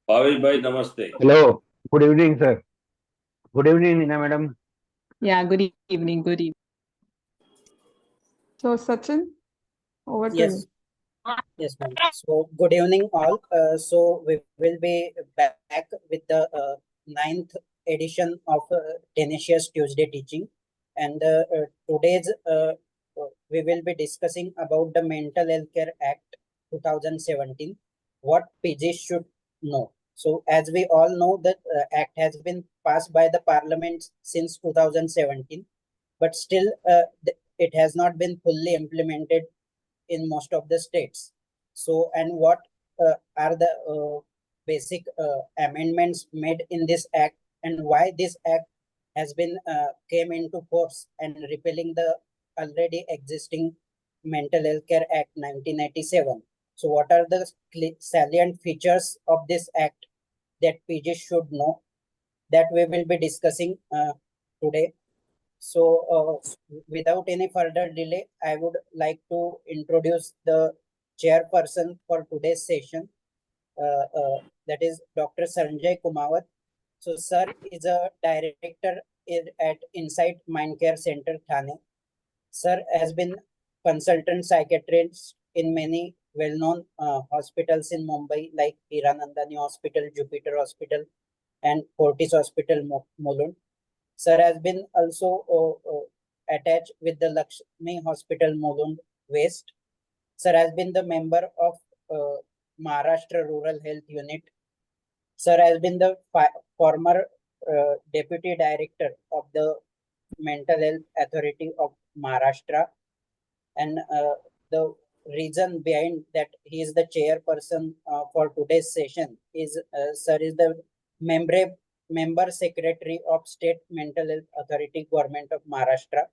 Bhavesh bhai, namaste. Hello. Good evening, sir. Good evening, Nina madam. Yeah, good evening. Good evening. So, Sachin, over to you. Yes, yes, ma'am. So, good evening, all. So, we will be back with the ninth edition of Tenacious Tuesday teaching. And today's we will be discussing about the Mental Health Care Act 2017, what PGs should know. So, as we all know, that act has been passed by the Parliament since 2017, but still it has not been fully implemented in most of the states. So, and what are the basic amendments made in this act, and why this act has been came into force and repealing the already existing Mental Health Care Act 1987. So, what are the salient features of this act that PG should know? That we will be discussing today. So, without any further delay, I would like to introduce the chairperson for today's session, that is Dr. Sanjay Kumawat. So, sir is a director at Insight Mind Care Center, Thane. Sir has been consultant psychiatrist in many well-known hospitals in Mumbai, like Hiranandani Hospital, Jupiter Hospital, and Fortis Hospital, Mulund. Sir has been also attached with the Lakshmi Hospital, Mulund West. Sir has been the member of Maharashtra Rural Health Unit. Sir has been the former Deputy Director of the Mental Health Authority of Maharashtra. And the reason behind that he is the chairperson for today's session is Sir is the member secretary of State Mental Health Authority, Government of Maharashtra.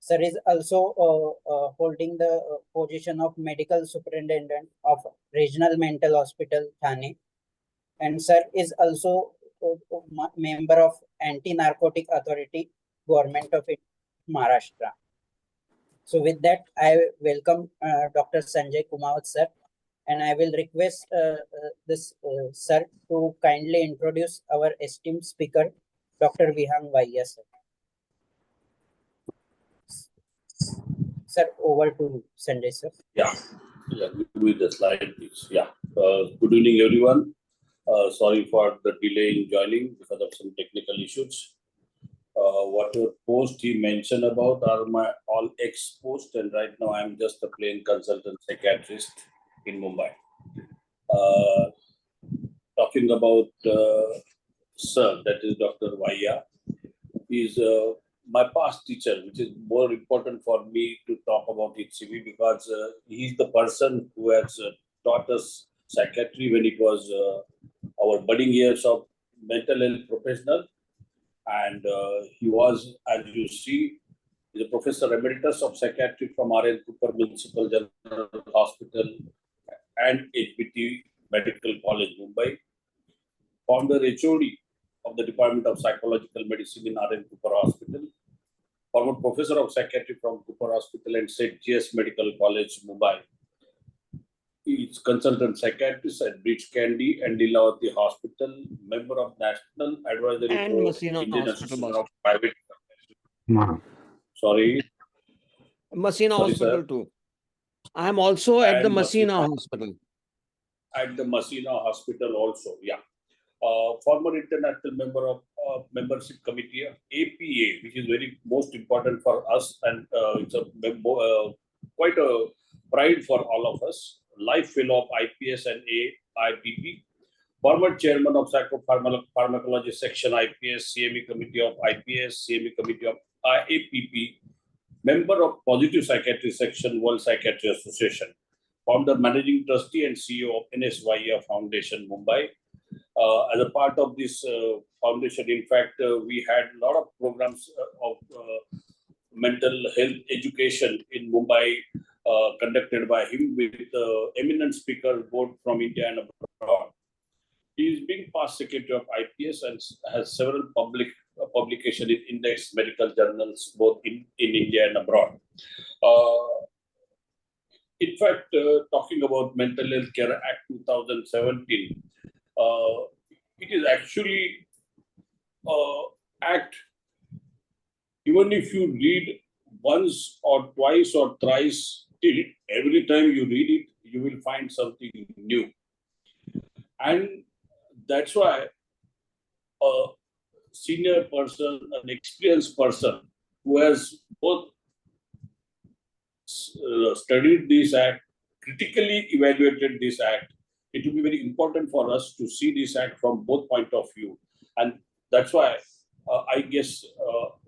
Sir is also holding the position of medical superintendent of Regional Mental Hospital, Thane. And Sir is also member of Anti-Narcotic Authority, Government of Maharashtra. So with that, I welcome Dr. Sanjay Kumawat, sir, and I will request this sir to kindly introduce our esteemed speaker, Dr. Vihang Vaiya, sir. Sir, over to Sanjay, sir. Yeah, with the slide, please. Yeah. Good evening, everyone. Sorry for the delay in joining because of some technical issues. Whatever post he mentioned about are my all ex-post, and right now I'm just a plain consultant psychiatrist in Mumbai. Talking about sir, that is Dr. Vaiya, is my past teacher, which is more important for me to talk about his CV because he's the person who has taught us psychiatry when it was our budding years of mental health professional. And he was, as you see, is a professor emeritus of psychiatry from R.N. Cooper Municipal General Hospital and HBT Medical College, Mumbai. Founder HOD of the Department of Psychological Medicine in R.N. Cooper Hospital. Former professor of psychiatry from Cooper Hospital and St. G.S. Medical College, Mumbai. He is consultant psychiatrist at Bridge Candy and Lilavati Hospital, member of National Advisory and Board, Messina Indian Hospital, Association of Private. Ma. Sorry. Messina Sorry, Hospital sir. too. I am also at the And Messina Hospital. At the Messina Hospital also, yeah. Former international member of membership committee of APA, which is very most important for us, and it's a quite a pride for all of us. Life fellow of IPS and AIPP. Former chairman of Psychopharmacology section IPS, CME committee of IPS, CME committee of APP. Member of Positive Psychiatry section, World Psychiatry Association. Founder, managing trustee and CEO of NSYA Foundation, Mumbai. As a part of this foundation, in fact, we had a lot of programs of mental health education in Mumbai conducted by him with eminent speakers both from India and abroad. He is being past secretary of IPS and has several publications in index medical journals both in India and abroad. In fact, talking about Mental Health Care Act 2017, is actually act. Even if you read once or twice or thrice, till every time you read it, you will find something new. And that's why a senior person, an experienced person who has both studied this act, critically evaluated this act, it will be very important for us to see this act from both point of view. And that's why I guess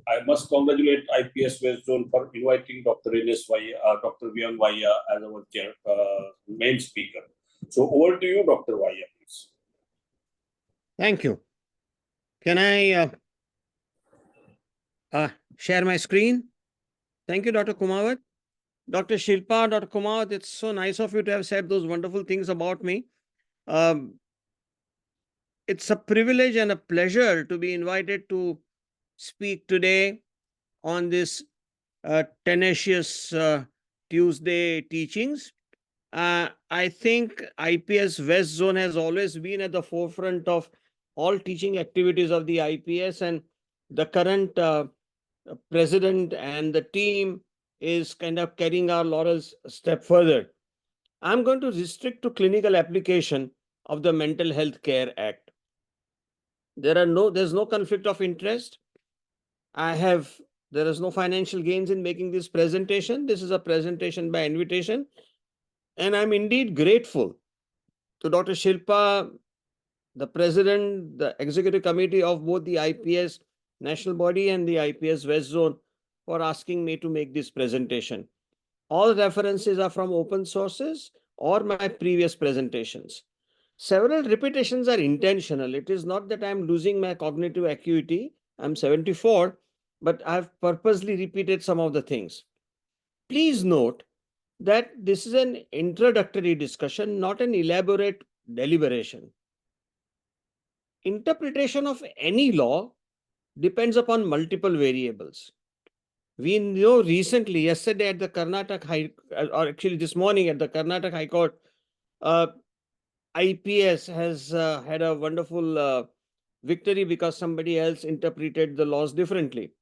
I must congratulate IPS West Zone for inviting Dr. Dr. Vyang Vaya as our chair, main speaker. So over to you, Dr. Vaya, please. Thank you. Can I share my screen? Thank you, Dr. Kumawat. Dr. Shilpa, Dr. Kumawat, it's so nice of you to have said those wonderful things about me. It's a privilege and a pleasure to be invited to speak today on this tenacious Tuesday teachings. I think IPS West Zone has always been at the forefront of all teaching activities of the IPS, and the current president and the team is kind of carrying our laurels a step further. I'm going to restrict to clinical application of the Mental Health Care Act. There's no conflict of interest. There is no financial gains in making this presentation. This is a presentation by invitation. And I'm indeed grateful to Dr. Shilpa, the president, the executive committee of both the IPS national body and the IPS West Zone for asking me to make this presentation. All references are from open sources or my previous presentations. Several repetitions are intentional. It is not that I'm losing my cognitive acuity. I'm 74, but I've purposely repeated some of the things. Please note that this is an introductory discussion, not an elaborate deliberation. Interpretation of any law depends upon multiple variables. We know recently, yesterday at the Karnataka or actually this morning at the Karnataka High Court, IPS has had a wonderful victory because somebody else interpreted the laws differently.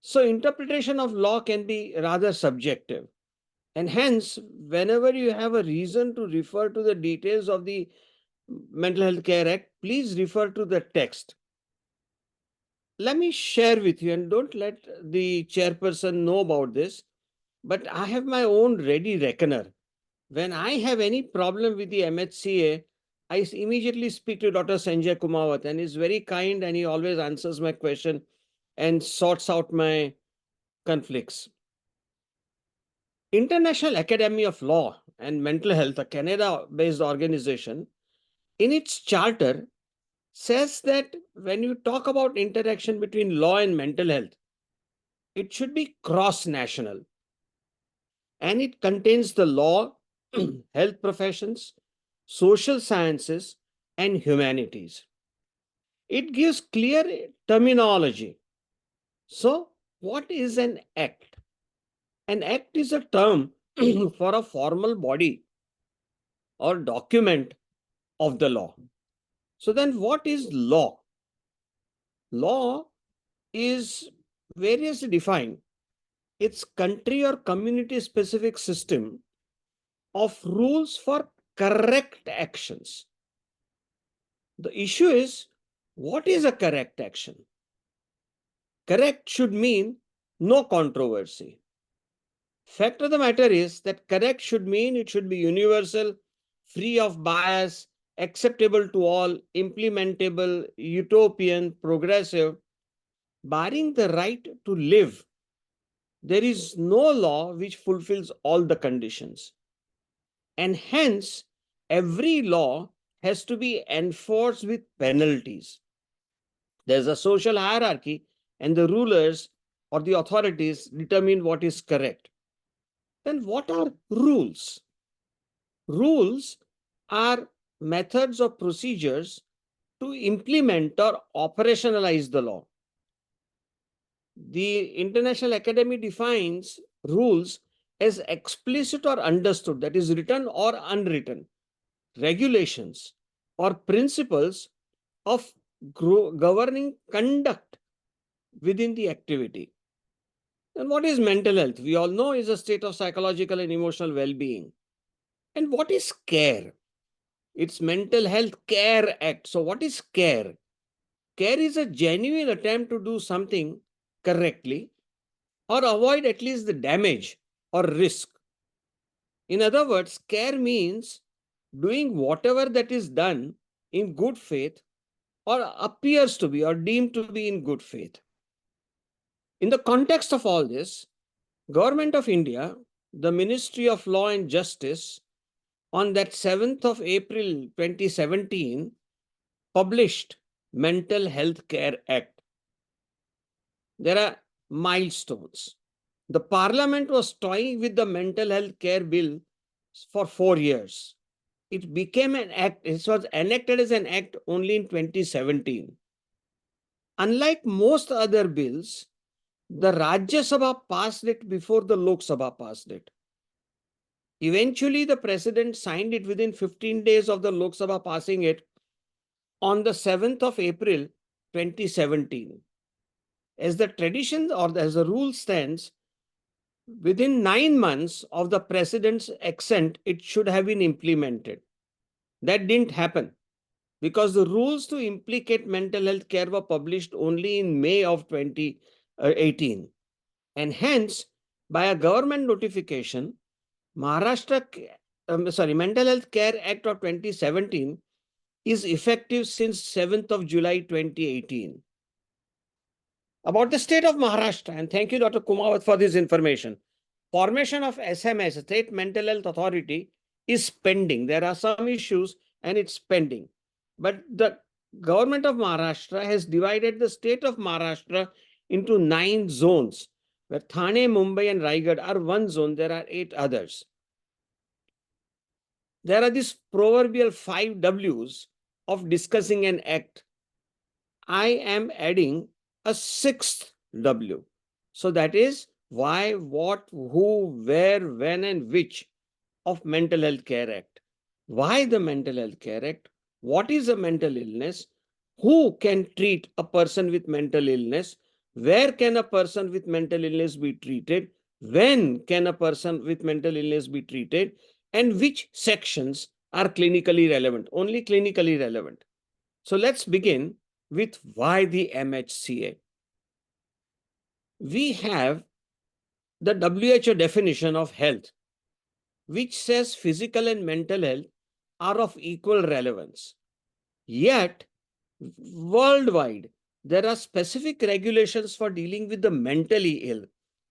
So interpretation of law can be rather subjective. And hence, whenever you have a reason to refer to the details of the Mental Health Care Act, please refer to the text. Let me share with you, and don't let the chairperson know about this, but I have my own ready reckoner. When I have any problem with the MHCA, I immediately speak to Dr. Sanjay Kumawat, and he's very kind and he always answers my question and sorts out my conflicts. International Academy of Law and Mental Health, a Canada-based organization, in its charter says that when you talk about interaction between law and mental health, it should be cross-national. And it contains the law, health professions, social sciences, and humanities. It gives clear terminology. So, what is an act? An act is a term for a formal body or document of the law. So then what is law? Law is variously defined. It's country or community specific system of rules for correct actions. The issue is, what is a correct action? Correct should mean no controversy. Fact of the matter is that correct should mean it should be universal, free of bias, acceptable to all, implementable, utopian, progressive. Barring the right to live, there is no law which fulfills all the conditions. And hence, every law has to be enforced with penalties. There's a social hierarchy, and the rulers or the authorities determine what is correct. Then what are rules? Rules are methods or procedures to implement or operationalize the law. The International Academy defines rules as explicit or understood, that is written or unwritten, regulations or principles of governing conduct within the activity. And what is mental health? We all know is a state of psychological and emotional well-being. And what is care? It's Mental Health Care Act. So what is care? Care is a genuine attempt to do something correctly or avoid at least the damage or risk. In other words, care means doing whatever that is done in good faith or appears to be or deemed to be in good faith. In the context of all this, Government of India, the Ministry of Law and Justice, on that 7th of April 2017, published Mental Health Care Act. There are milestones. The Parliament was toying with the Mental Health Care Bill for 4 years. It became an act, it was enacted as an act only in 2017. Unlike most other bills, the Rajya Sabha passed it before the Lok Sabha passed it. Eventually, the president signed it within 15 days of the Lok Sabha passing it on the 7th of April 2017. As the tradition or as the rule stands, within 9 months of the president's accent, it should have been implemented. That didn't happen because the rules to implicate mental health care were published only in May of 2018. And hence, by a government notification, Mental Health Care Act of 2017 is effective since 7th of July 2018. About the state of Maharashtra, and thank you, Dr. Kumawat, for this information. Formation of SMS, State Mental Health Authority, is pending. There are some issues and it's pending. But the government of Maharashtra has divided the state of Maharashtra into 9 zones, where Thane, Mumbai, and Raigad are one zone. There are 8 others. There are these proverbial 5 W's of discussing an act. I am adding a 6th W. So that is why, what, who, where, when, and which of Mental Health Care Act. Why the Mental Health Care Act? What is a mental illness? Who can treat a person with mental illness? Where can a person with mental illness be treated? When can a person with mental illness be treated? And which sections are clinically relevant? Only clinically relevant. So let's begin with why the MHCA. We have the WHO definition of health, which says physical and mental health are of equal relevance. Yet, worldwide, there are specific regulations for dealing with the mentally ill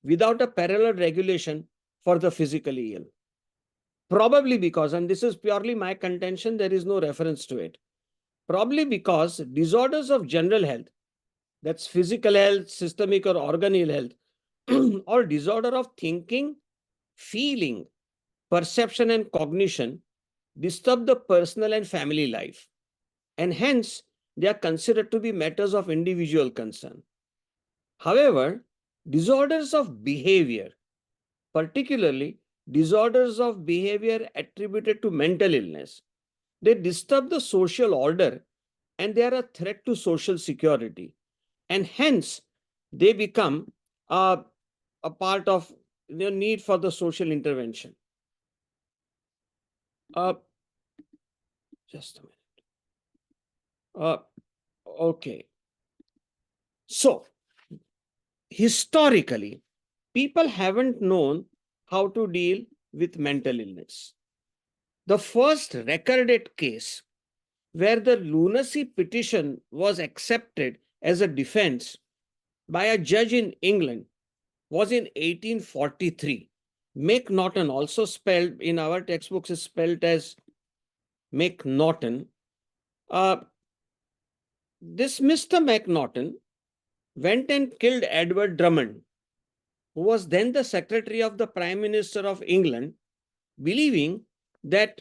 without a parallel regulation for the physically ill. Probably because, and this is purely my contention, there is no reference to it. Probably because disorders of general health, that's physical health, systemic or organ ill health, or disorder of thinking, feeling, perception, and cognition disturb the personal and family life. And hence, they are considered to be matters of individual concern. However, disorders of behavior, particularly disorders of behavior attributed to mental illness, they disturb the social order and they are a threat to social security. And hence, they become a part of the need for the social intervention. Just a minute. Okay. So, historically, people haven't known how to deal with mental illness. The first recorded case where the lunacy petition was accepted as a defense by a judge in England was in 1843. Macnaghten, also spelled in our textbooks, is spelled as Macnaghten. This Mr. Macnaghten went and killed Edward Drummond, who was then the Secretary of the Prime Minister of England, believing that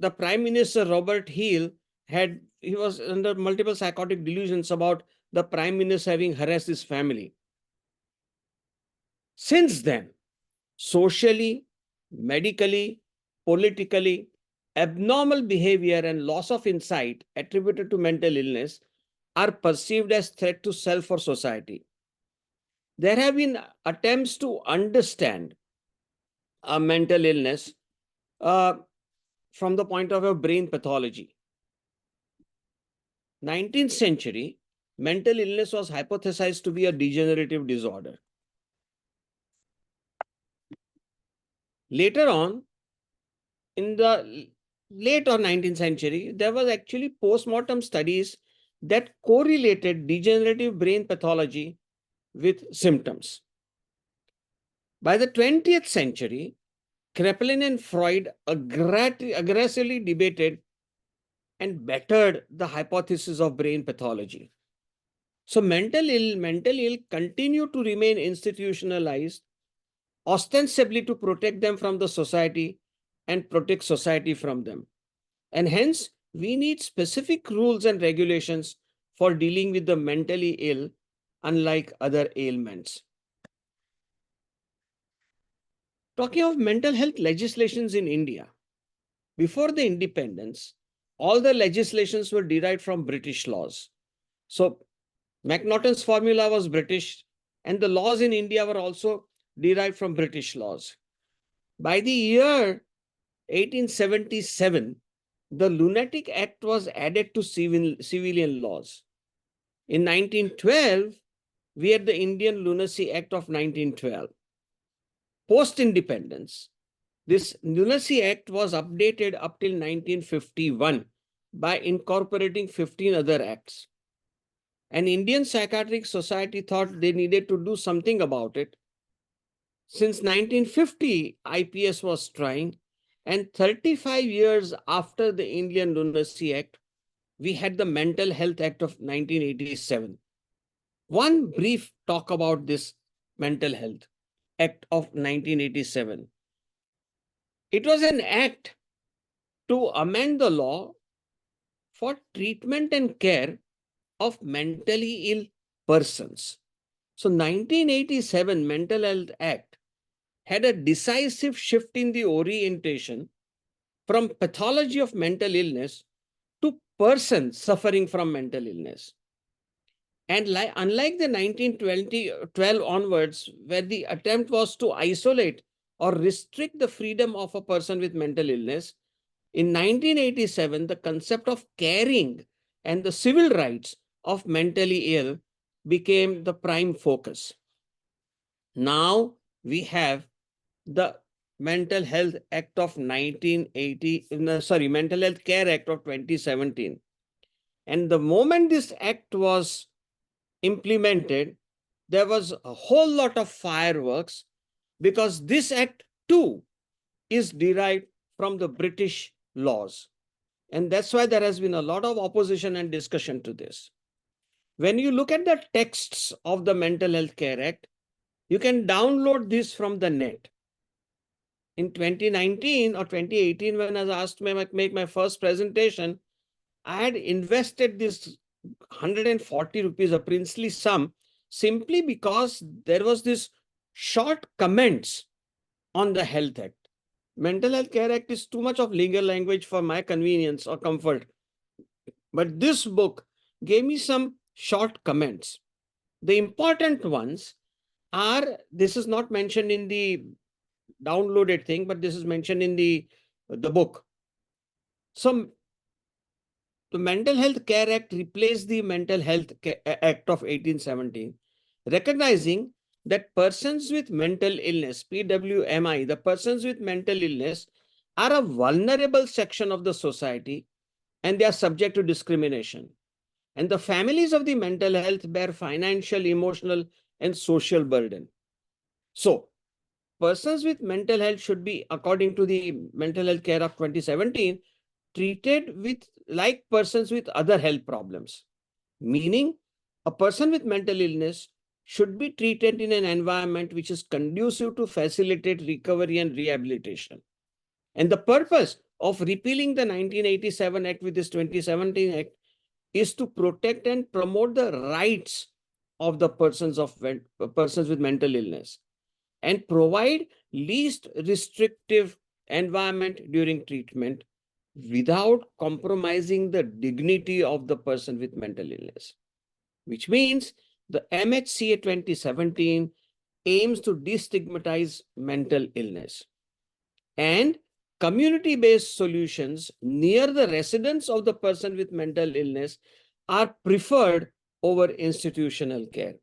the Prime Minister Robert Peel he was under multiple psychotic delusions about the Prime Minister having harassed his family. Since then, socially, medically, politically, abnormal behavior and loss of insight attributed to mental illness are perceived as threat to self or society. There have been attempts to understand a mental illness from the point of view of brain pathology. 19th century, mental illness was hypothesized to be a degenerative disorder. Later on, in the late or 19th century, there was actually post-mortem studies that correlated degenerative brain pathology with symptoms. By the 20th century, Kraepelin and Freud aggressively debated and bettered the hypothesis of brain pathology. So mental ill continue to remain institutionalized, ostensibly to protect them from the society and protect society from them. And hence, we need specific rules and regulations for dealing with the mentally ill, unlike other ailments. Talking of mental health legislations in India, before the independence, all the legislations were derived from British laws. So Macnaghten's formula was British, and the laws in India were also derived from British laws. By the year 1877, the Lunatic Act was added to civilian laws. In 1912, we had the Indian Lunacy Act of 1912. Post-independence, this Lunacy Act was updated up till 1951 by incorporating 15 other acts. And Indian Psychiatric Society thought they needed to do something about it. Since 1950, IPS was trying, and 35 years after the Indian Lunacy Act, we had the Mental Health Act of 1987. One brief talk about this Mental Health Act of 1987. It was an act to amend the law for treatment and care of mentally ill persons. So 1987 Mental Health Act had a decisive shift in the orientation from pathology of mental illness to persons suffering from mental illness. And unlike the 1912 onwards, where the attempt was to isolate or restrict the freedom of a person with mental illness, in 1987, the concept of caring and the civil rights of mentally ill became the prime focus. Now we have the Mental Health Act of 1980, Mental Health Care Act of 2017. And the moment this act was implemented, there was a whole lot of fireworks, because this act too is derived from the British laws. And that's why there has been a lot of opposition and discussion to this. When you look at the texts of the Mental Health Care Act, you can download this from the net. In 2019 or 2018, when I was asked to make my first presentation, I had invested this 140 rupees, a princely sum, simply because there was this short comments on the Health Act. Mental Health Care Act is too much of legal language for my convenience or comfort. But this book gave me some short comments. The important ones are, this is not mentioned in the downloaded thing, but this is mentioned in the book. So the Mental Health Care Act replaced the Mental Health Act of 1817, recognizing that persons with mental illness, PWMI, the persons with mental illness are a vulnerable section of the society and they are subject to discrimination. And the families of the mental health bear financial, emotional, and social burden. So, persons with mental health should be, according to the Mental Health Care of 2017, treated with like persons with other health problems. Meaning, a person with mental illness should be treated in an environment which is conducive to facilitate recovery and rehabilitation. And the purpose of repealing the 1987 Act with this 2017 Act is to protect and promote the rights of the persons with mental illness and provide least restrictive environment during treatment without compromising the dignity of the person with mental illness. which means the MHCA 2017 aims to destigmatize mental illness. And community-based solutions near the residence of the person with mental illness are preferred over institutional care.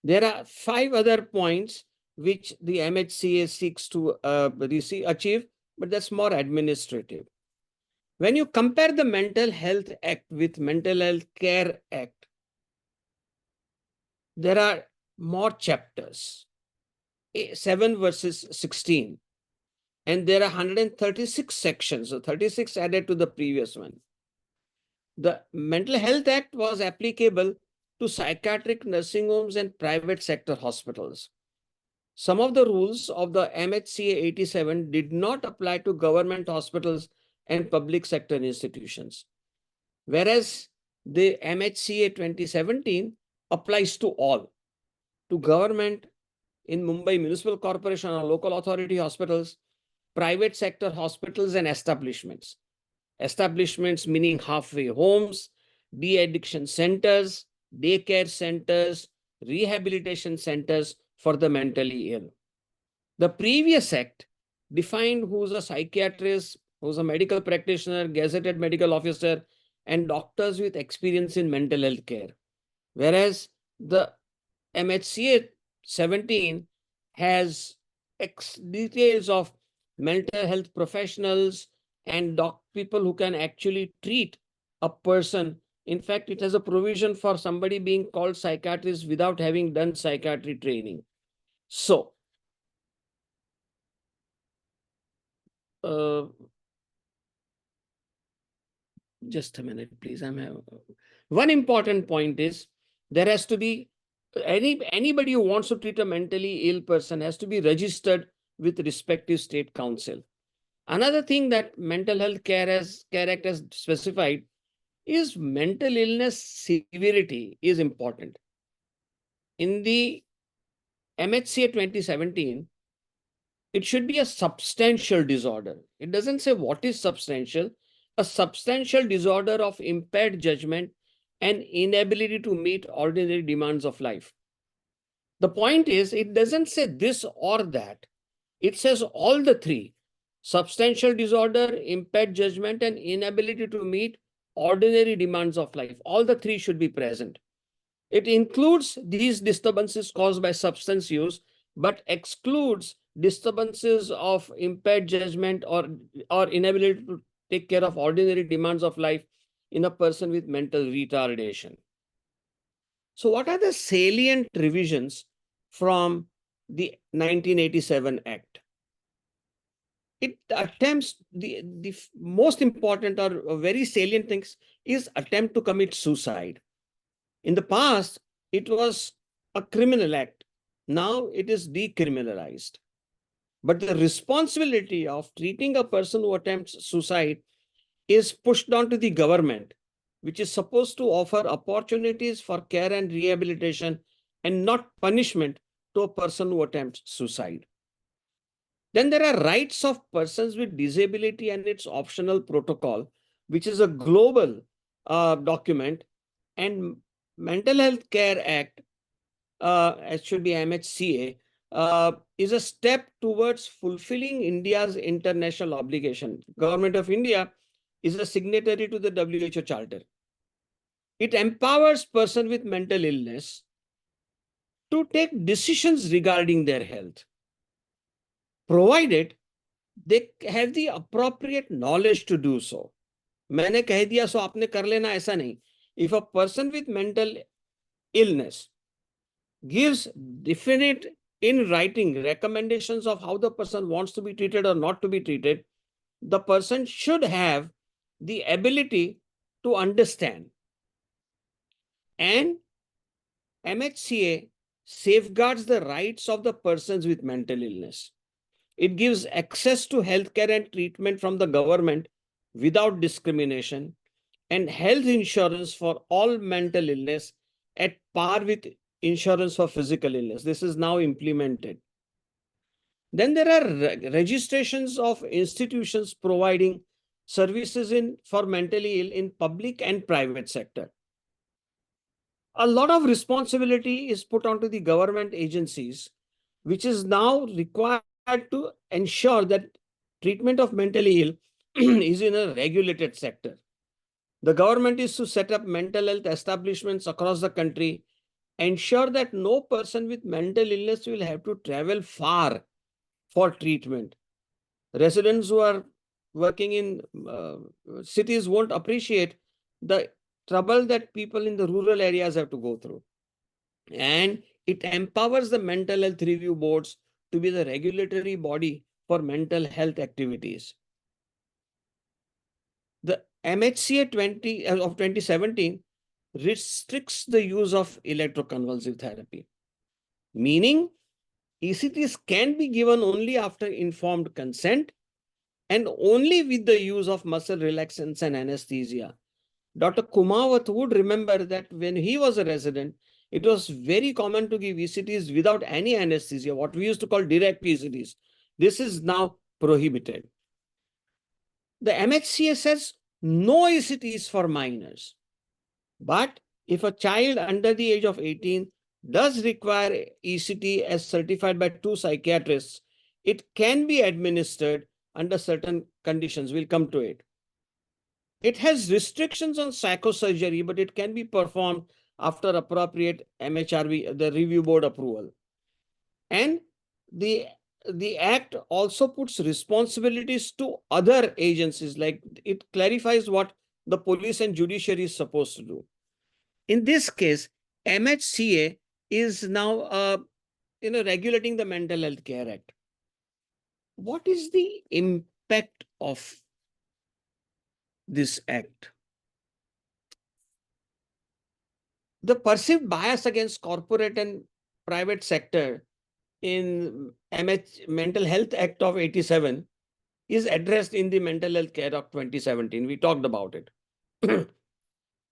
There are 5 other points which the MHCA seeks to achieve, but that's more administrative. When you compare the Mental Health Act with Mental Health Care Act, there are more chapters, 7 versus 16. And there are 136 sections, so 36 added to the previous one. The Mental Health Act was applicable to psychiatric nursing homes and private sector hospitals. Some of the rules of the MHCA 87 did not apply to government hospitals and public sector institutions, whereas the MHCA 2017 applies to all, to government in Mumbai Municipal Corporation or local authority hospitals, private sector hospitals and establishments. Establishments meaning halfway homes, de-addiction centers, daycare centers, rehabilitation centers for the mentally ill. The previous act defined who's a psychiatrist, who's a medical practitioner, gazetted medical officer, and doctors with experience in mental health care. Whereas the MHCA 17 has details of mental health professionals and people who can actually treat a person. In fact, it has a provision for somebody being called psychiatrist without having done psychiatry training. So, just a minute, please. One important point is there has to be anybody who wants to treat a mentally ill person has to be registered with respective state council. Another thing that Mental Health Care Act has specified is mental illness severity is important. In the MHCA 2017, it should be a substantial disorder. It doesn't say what is substantial. A substantial disorder of impaired judgment and inability to meet ordinary demands of life. The point is, it doesn't say this or that. It says all the 3. Substantial disorder, impaired judgment, and inability to meet ordinary demands of life. All the 3 should be present. It includes these disturbances caused by substance use, but excludes disturbances of impaired judgment or inability to take care of ordinary demands of life in a person with mental retardation. So what are the salient revisions from the 1987 Act? It attempts, the most important or very salient things is attempt to commit suicide. In the past, it was a criminal act. Now it is decriminalized. But the responsibility of treating a person who attempts suicide is pushed on to the government, which is supposed to offer opportunities for care and rehabilitation and not punishment to a person who attempts suicide. Then there are rights of persons with disability and its optional protocol, which is a global document, and Mental Health Care Act, it should be MHCA, is a step towards fulfilling India's international obligation. Government of India is a signatory to the WHO Charter. It empowers persons with mental illness to take decisions regarding their health, provided they have the appropriate knowledge to do so. मैंने कह दिया सो आपने कर लेना, ऐसा नहीं. If a person with mental illness gives definite in writing recommendations of how the person wants to be treated or not to be treated, the person should have the ability to understand. And MHCA safeguards the rights of the persons with mental illness. It gives access to healthcare and treatment from the government without discrimination, and health insurance for all mental illness at par with insurance for physical illness. This is now implemented. Then there are registrations of institutions providing services for mentally ill in public and private sector. a lot of responsibility is put onto the government agencies, which is now required to ensure that treatment of mentally ill is in a regulated sector. The government is to set up mental health establishments across the country, ensure that no person with mental illness will have to travel far for treatment. Residents who are working in cities won't appreciate the trouble that people in the rural areas have to go through. And it empowers the mental health review boards to be the regulatory body for mental health activities. The MHCA 2017 restricts the use of electroconvulsive therapy, meaning ECTs can be given only after informed consent and only with the use of muscle relaxants and anesthesia. Dr. Kumawat would remember that when he was a resident, it was very common to give ECTs without any anesthesia, what we used to call direct ECTs. This is now prohibited. The MHCA says no ECTs for minors. But if a child under the age of 18 does require ECT as certified by 2 psychiatrists, it can be administered under certain conditions. We'll come to it. It has restrictions on psychosurgery, but it can be performed after appropriate MHRB, the review board approval. And the Act also puts responsibilities to other agencies, like it clarifies what the police and judiciary is supposed to do. In this case, MHCA is now regulating the Mental Health Care Act. What is the impact of this act? The perceived bias against corporate and private sector in Mental Health Act of 87 is addressed in the Mental Health Care Act 2017. We talked about it.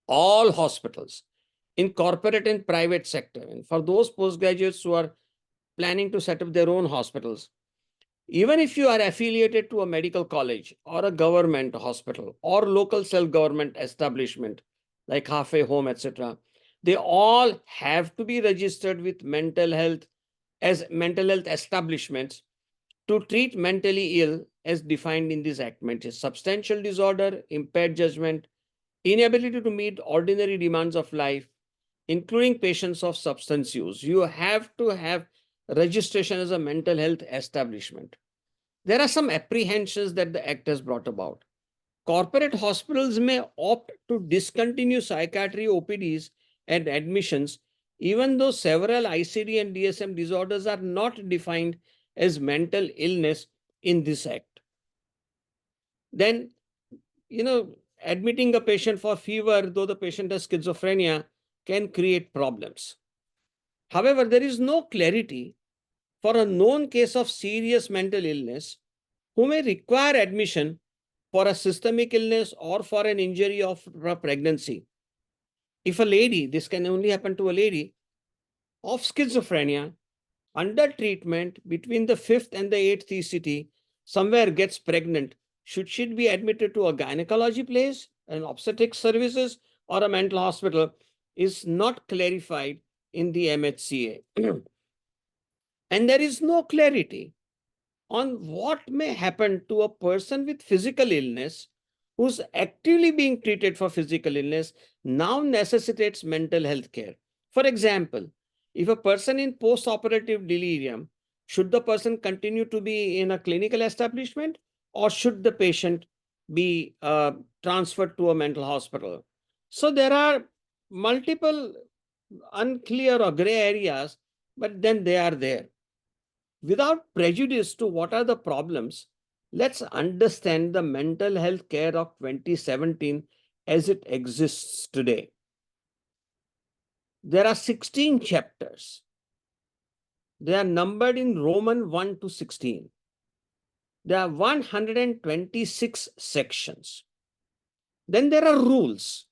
All hospitals in corporate and private sector, and for those postgraduates who are planning to set up their own hospitals, even if you are affiliated to a medical college or a government hospital or local self-government establishment like halfway home, etc., they all have to be registered with mental health as mental health establishments to treat mentally ill as defined in this act, which is substantial disorder, impaired judgment, inability to meet ordinary demands of life, including patients of substance use. You have to have registration as a mental health establishment. There are some apprehensions that the act has brought about. Corporate hospitals may opt to discontinue psychiatry OPDs and admissions, even though several ICD and DSM disorders are not defined as mental illness in this act. Then, admitting a patient for fever, though the patient has schizophrenia, can create problems. However, there is no clarity for a known case of serious mental illness who may require admission for a systemic illness or for an injury of pregnancy. If a lady, this can only happen to a lady, of schizophrenia under treatment between the 5th and the 8th ECT, somewhere gets pregnant, should she be admitted to a gynecology place, an obstetric services, or a mental hospital is not clarified in the MHCA. And there is no clarity on what may happen to a person with physical illness who's actively being treated for physical illness now necessitates mental health care. For example, if a person in post-operative delirium, should the person continue to be in a clinical establishment or should the patient be transferred to a mental hospital? So there are multiple unclear or gray areas, but then they are there. Without prejudice to what are the problems, let's understand the Mental Health Care of 2017 as it exists today. There are 16 chapters. They are numbered in Roman 1 to 16. There are 126 sections. Then there are rules.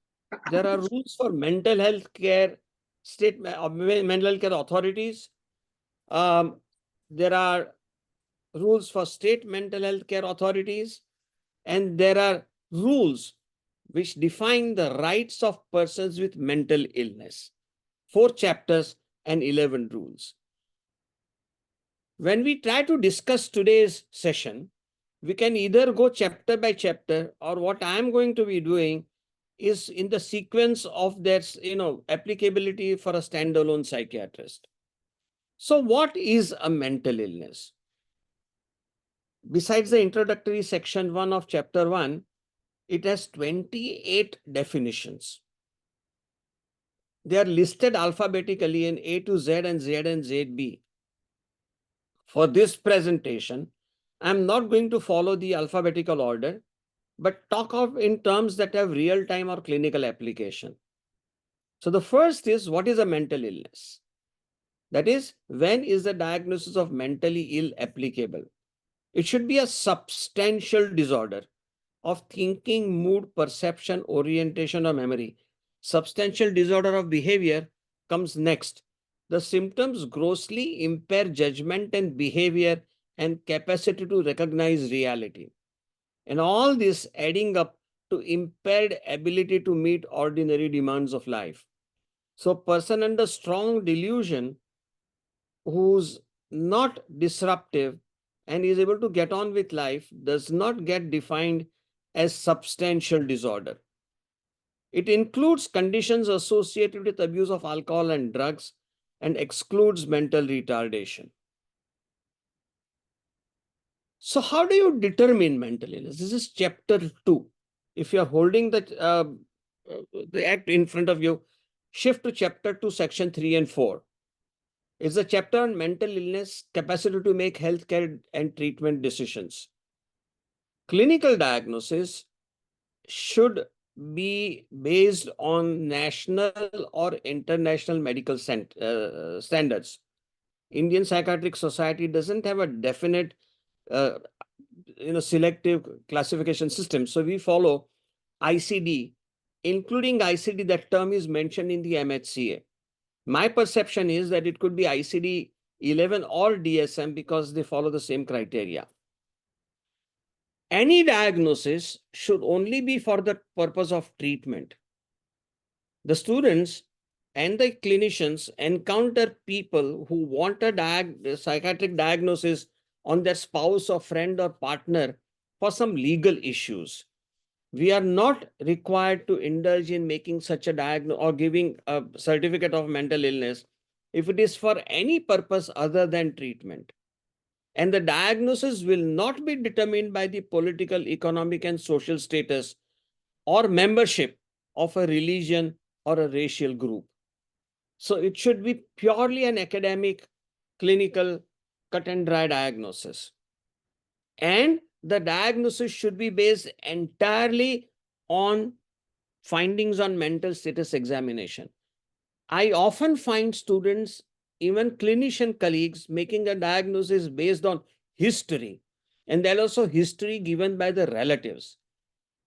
There are rules for mental health care, state mental health care authorities. There are rules for state mental health care authorities, and there are rules which define the rights of persons with mental illness. 4 chapters and 11 rules. When we try to discuss today's session, we can either go chapter by chapter, or what I am going to be doing is in the sequence of their, applicability for a standalone psychiatrist. So what is a mental illness? Besides the introductory section 1 of chapter 1, it has 28 definitions. They are listed alphabetically in A to Z and Z and ZB. For this presentation, I'm not going to follow the alphabetical order, but talk of in terms that have real-time or clinical application. So the first is, what is a mental illness? That is, when is the diagnosis of mentally ill applicable? It should be a substantial disorder of thinking, mood, perception, orientation, or memory. Substantial disorder of behavior comes next. The symptoms grossly impair judgment and behavior and capacity to recognize reality. And all this adding up to impaired ability to meet ordinary demands of life. So person under strong delusion who's not disruptive and is able to get on with life does not get defined as substantial disorder. It includes conditions associated with abuse of alcohol and drugs and excludes mental retardation. So how do you determine mental illness? This is chapter 2. If you are holding the act in front of you, shift to chapter 2, section 3 and 4. It's a chapter on mental illness, capacity to make healthcare and treatment decisions. Clinical diagnosis should be based on national or international medical standards. Indian Psychiatric Society doesn't have a definite selective classification system. So we follow ICD, including ICD, that term is mentioned in the MHCA. My perception is that it could be ICD 11 or DSM because they follow the same criteria. Any diagnosis should only be for the purpose of treatment. The students and the clinicians encounter people who want a psychiatric diagnosis on their spouse or friend or partner for some legal issues. We are not required to indulge in making such a diagnosis or giving a certificate of mental illness if it is for any purpose other than treatment. And the diagnosis will not be determined by the political, economic, and social status or membership of a religion or a racial group. So it should be purely an academic, clinical, cut and dry diagnosis. And the diagnosis should be based entirely on findings on mental status examination. I often find students, even clinician colleagues, making a diagnosis based on history, and then also history given by the relatives.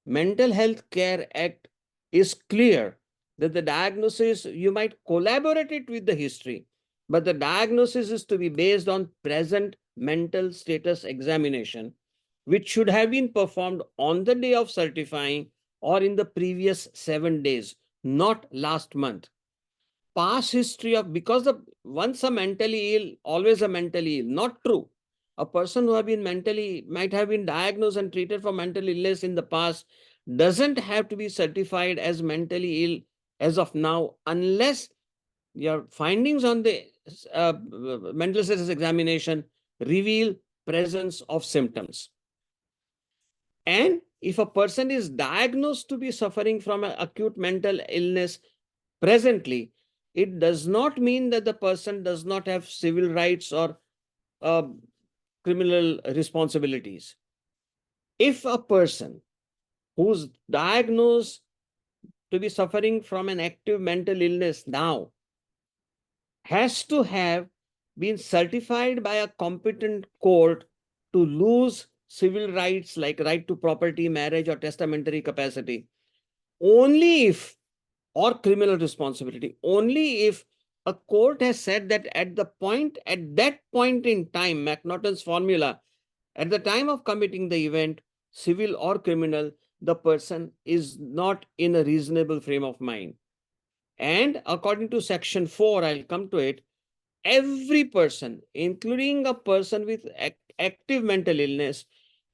Mental Health Care Act is clear that the diagnosis, you might collaborate it with the history, but the diagnosis is to be based on present mental status examination, which should have been performed on the day of certifying or in the previous 7 days, not last month. Past history of, because of once a mentally ill, always a mentally ill, not true. A person who might have been diagnosed and treated for mental illness in the past doesn't have to be certified as mentally ill as of now, unless your findings on the mental status examination reveal presence of symptoms. And if a person is diagnosed to be suffering from an acute mental illness presently, it does not mean that the person does not have civil rights or criminal responsibilities. If a person who's diagnosed to be suffering from an active mental illness now has to have been certified by a competent court to lose civil rights like right to property, marriage, or testamentary capacity, only if, or criminal responsibility, only if a court has said that at that point in time, McNaughton's formula, at the time of committing the event, civil or criminal, the person is not in a reasonable frame of mind. And according to section 4, I'll come to it, every person, including a person with active mental illness,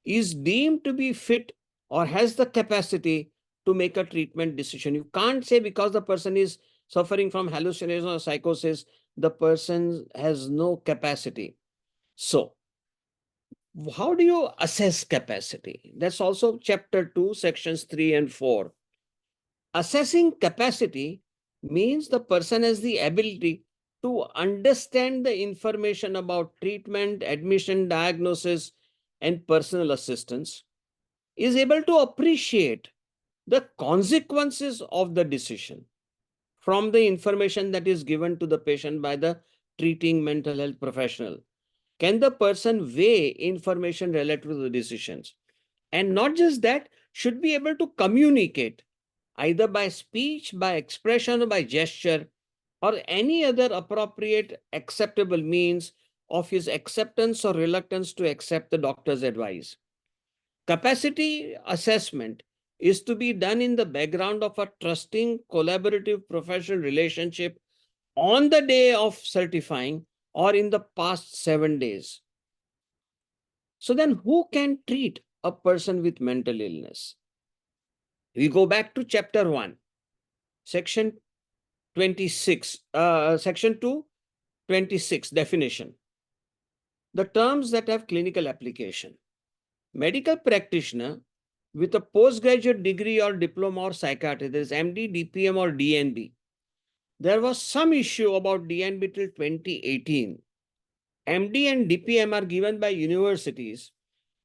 is deemed to be fit or has the capacity to make a treatment decision. You can't say because the person is suffering from hallucination or psychosis, the person has no capacity. So, how do you assess capacity? That's also chapter 2, sections 3 and 4. Assessing capacity means the person has the ability to understand the information about treatment, admission, diagnosis, and personal assistance, is able to appreciate the consequences of the decision from the information that is given to the patient by the treating mental health professional. Can the person weigh information related to the decisions? And not just that, should be able to communicate either by speech, by expression, or by gesture, or any other appropriate acceptable means of his acceptance or reluctance to accept the doctor's advice. Capacity assessment is to be done in the background of a trusting, collaborative professional relationship on the day of certifying or in the past 7 days. So then who can treat a person with mental illness? We go back to chapter 1, section 26, section 2, 26, definition. The terms that have clinical application. Medical practitioner with a postgraduate degree or diploma or psychiatry, there is MD, DPM or DNB. There was some issue about DNB till 2018. MD and DPM are given by universities,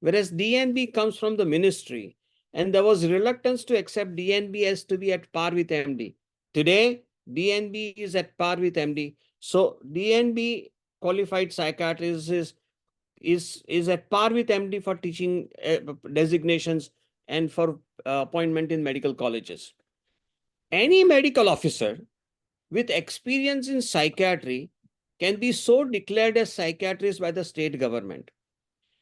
whereas DNB comes from the ministry, and there was reluctance to accept DNB as to be at par with MD. Today, DNB is at par with MD. So DNB qualified psychiatrist is at par with MD for teaching designations and for appointment in medical colleges. Any medical officer with experience in psychiatry can be so declared as psychiatrist by the state government.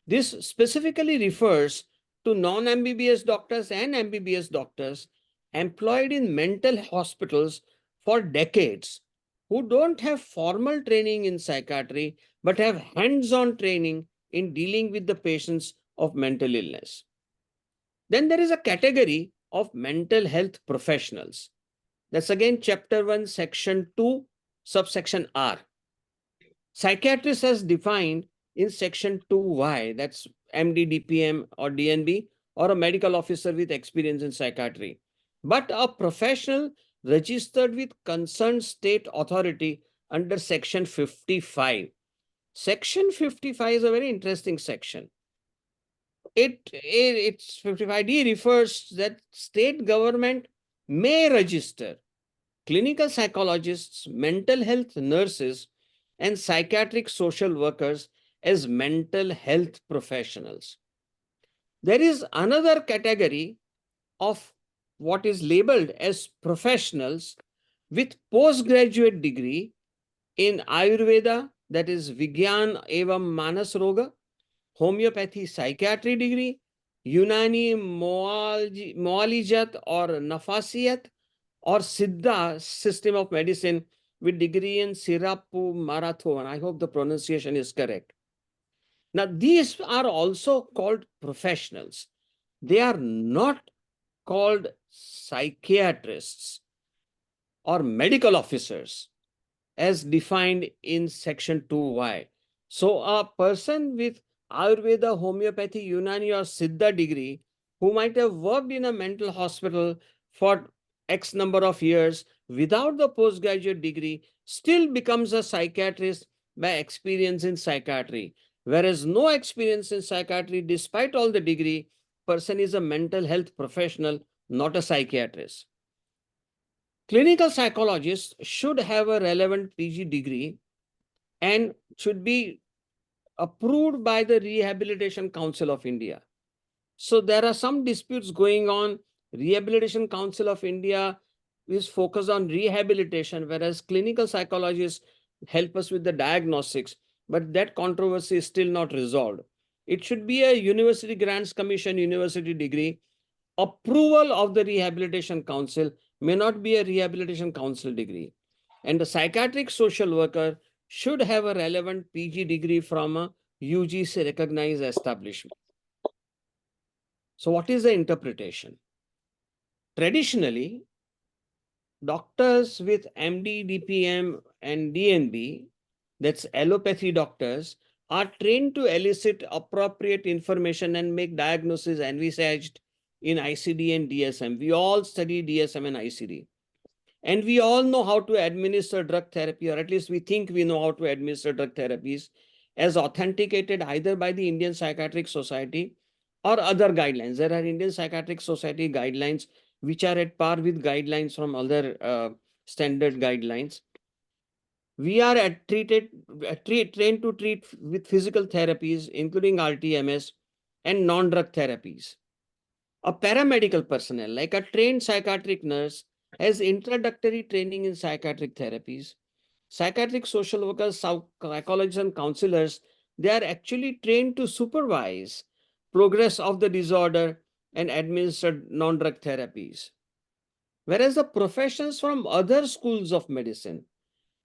This specifically refers to non-MBBS doctors and MBBS doctors employed in mental hospitals for decades who don't have formal training in psychiatry but have hands-on training in dealing with the patients of mental illness. Then there is a category of mental health professionals. That's again chapter 1, section 2, subsection R. Psychiatrist has defined in section 2Y, that's MD, DPM or DNB, or a medical officer with experience in psychiatry, but a professional registered with concerned state authority under section 55. Section 55 is a very interesting section. It's 55D refers that state government may register clinical psychologists, mental health nurses, and psychiatric social workers as mental health professionals. There is another category of what is labeled as professionals with postgraduate degree in Ayurveda, that is Vigyan Evam Manas Roga, homeopathy psychiatry degree, Unani Moalijat or Nafasiyat, or Siddha system of medicine with degree in Sirapu Maratho, and I hope the pronunciation is correct. Now, these are also called professionals. They are not called psychiatrists or medical officers as defined in section 2Y. So a person with Ayurveda, homeopathy, Unani or Siddha degree who might have worked in a mental hospital for X number of years without the postgraduate degree still becomes a psychiatrist by experience in psychiatry. Whereas no experience in psychiatry, despite all the degree, person is a mental health professional, not a psychiatrist. Clinical psychologists should have a relevant PG degree and should be approved by the Rehabilitation Council of India. So there are some disputes going on. Rehabilitation Council of India is focused on rehabilitation, whereas clinical psychologists help us with the diagnostics, but that controversy is still not resolved. It should be a University Grants Commission university degree, approval of the Rehabilitation Council, may not be a rehabilitation counsel degree. And the psychiatric social worker should have a relevant PG degree from a UGC recognized establishment. So what is the interpretation? Traditionally, doctors with MD, DPM and DNB, that's allopathy doctors, are trained to elicit appropriate information and make diagnosis envisaged in ICD and DSM. We all study DSM and ICD. And we all know how to administer drug therapy, or at least we think we know how to administer drug therapies, as authenticated either by the Indian Psychiatric Society or other guidelines. There are Indian Psychiatric Society guidelines which are at par with guidelines from other standard guidelines. We are trained to treat with physical therapies, including RTMS and non-drug therapies. A paramedical personnel, like a trained psychiatric nurse, has introductory training in psychiatric therapies. Psychiatric social workers, psychologists, and counselors, they are actually trained to supervise progress of the disorder and administer non-drug therapies. Whereas the professions from other schools of medicine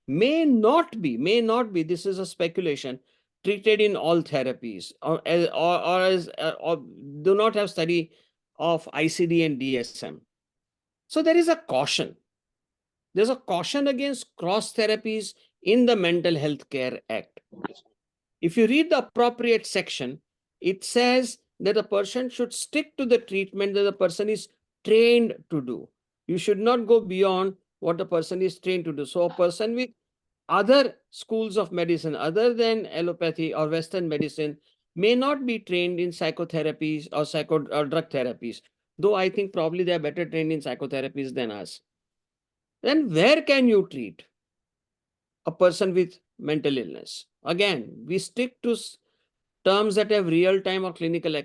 may not be, this is a speculation, treated in all therapies or do not have study of ICD and DSM. So there is a caution. There's a caution against cross therapies in the Mental Health Care Act. If you read the appropriate section, it says that a person should stick to the treatment that the person is trained to do. You should not go beyond what the person is trained to do. So a person with other schools of medicine other than allopathy or Western medicine may not be trained in psychotherapies or drug therapies, though I think probably they are better trained in psychotherapies than us. Then where can you treat a person with mental illness? Again, we stick to terms that have real-time or clinical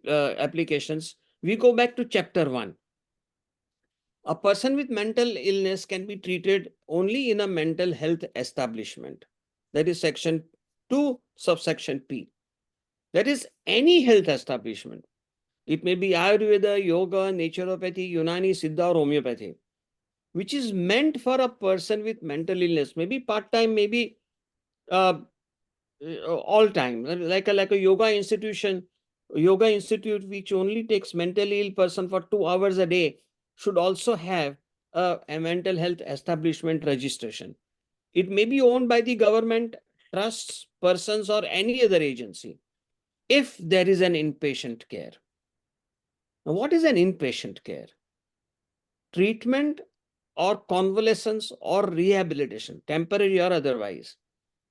applications. We go back to chapter 1. A person with mental illness can be treated only in a mental health establishment. That is section 2, subsection P. That is any health establishment. It may be Ayurveda, yoga, naturopathy, Unani, Siddha, or homeopathy, which is meant for a person with mental illness, maybe part-time, maybe all time, like a yoga institute which only takes mentally ill person for 2 hours a day should also have a mental health establishment registration. It may be owned by the government, trusts, persons, or any other agency if there is an inpatient care. Now, what is an inpatient care? Treatment or convalescence or rehabilitation, temporary or otherwise,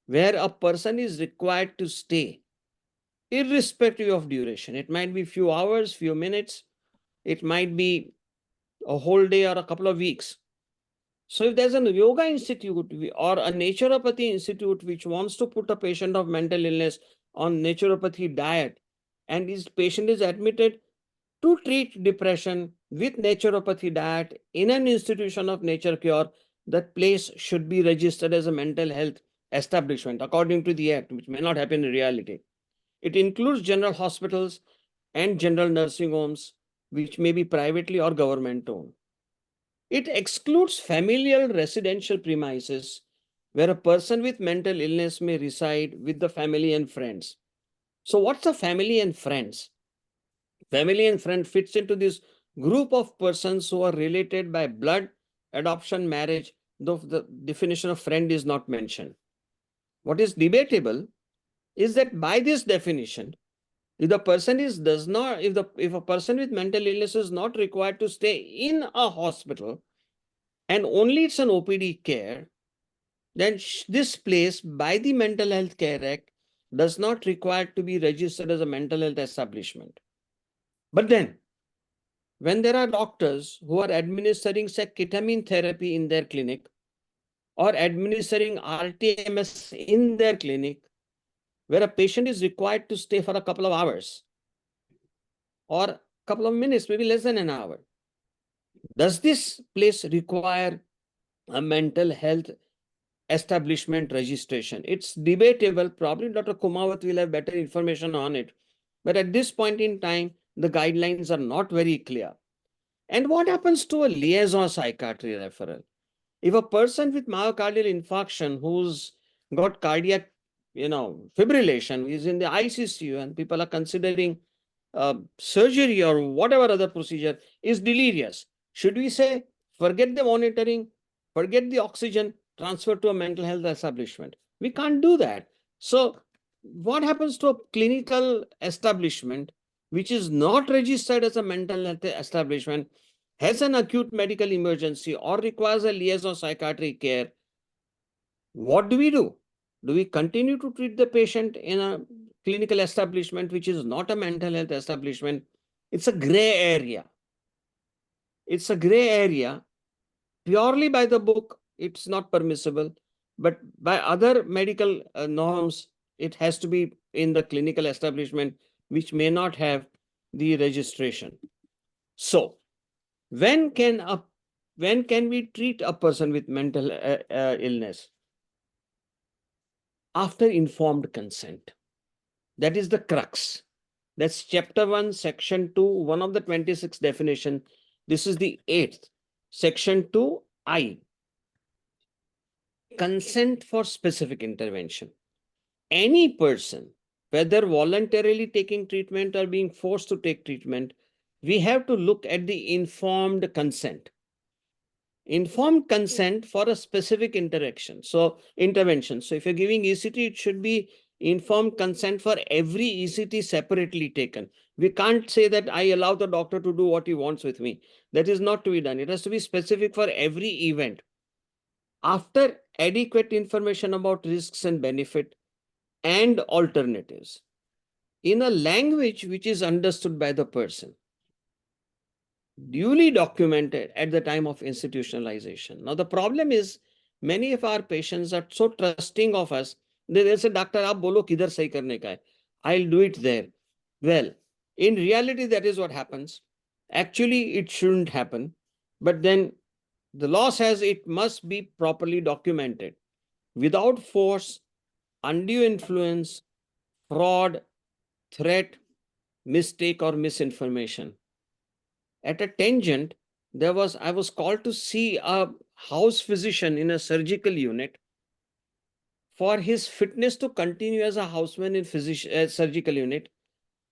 where a person is required to stay, irrespective of duration. It might be few hours, few minutes. It might be a whole day or a couple of weeks. So if there's a yoga institute or a naturopathy institute which wants to put a patient of mental illness on naturopathy diet, and this patient is admitted to treat depression with naturopathy diet in an institution of nature cure, that place should be registered as a mental health establishment according to the Act, which may not happen in reality. It includes general hospitals and general nursing homes, which may be privately or government owned. It excludes familial residential premises where a person with mental illness may reside with the family and friends. So what's a family and friends? Family and friend fits into this group of persons who are related by blood, adoption, marriage, though the definition of friend is not mentioned. What is debatable is that by this definition, if a person with mental illness is not required to stay in a hospital and only it's an OPD care, then this place by the Mental Health Care Act does not require to be registered as a mental health establishment. But then, when there are doctors who are administering, say, ketamine therapy in their clinic or administering RTMS in their clinic, where a patient is required to stay for a couple of hours or a couple of minutes, maybe less than an hour, does this place require a mental health establishment registration? It's debatable. Probably Dr. Kumawat will have better information on it. But at this point in time, the guidelines are not very clear. And what happens to a liaison psychiatry referral? If a person with myocardial infarction who's got cardiac, fibrillation is in the ICU and people are considering surgery or whatever other procedure is delirious, should we say, forget the monitoring, forget the oxygen, transfer to a mental health establishment? We can't do that. So what happens to a clinical establishment which is not registered as a mental health establishment, has an acute medical emergency or requires a liaison psychiatric care? What do we do? Do we continue to treat the patient in a clinical establishment which is not a mental health establishment? It's a gray area. It's a gray area. Purely by the book, it's not permissible, but by other medical norms, it has to be in the clinical establishment which may not have the registration. So when can we treat a person with mental illness? After informed consent. That is the crux. That's chapter 1, section 2, one of the 26 definition. This is the 8th. Section 2I. Consent for specific intervention. Any person, whether voluntarily taking treatment or being forced to take treatment, we have to look at the informed consent. Informed consent for a specific intervention. So if you're giving ECT, it should be informed consent for every ECT separately taken. We can't say that I allow the doctor to do what he wants with me. That is not to be done. It has to be specific for every event. After adequate information about risks and benefit and alternatives in a language which is understood by the person, duly documented at the time of institutionalization. Now, the problem is many of our patients are so trusting of us. They say, Doctor, aap bolo kidhar sahi karne ka hai. I'll do it there. Well, in reality, that is what happens. Actually, it shouldn't happen. But then the law says it must be properly documented without force, undue influence, fraud, threat, mistake, or misinformation. At a tangent, I was called to see a house physician in a surgical unit for his fitness to continue as a houseman in surgical unit,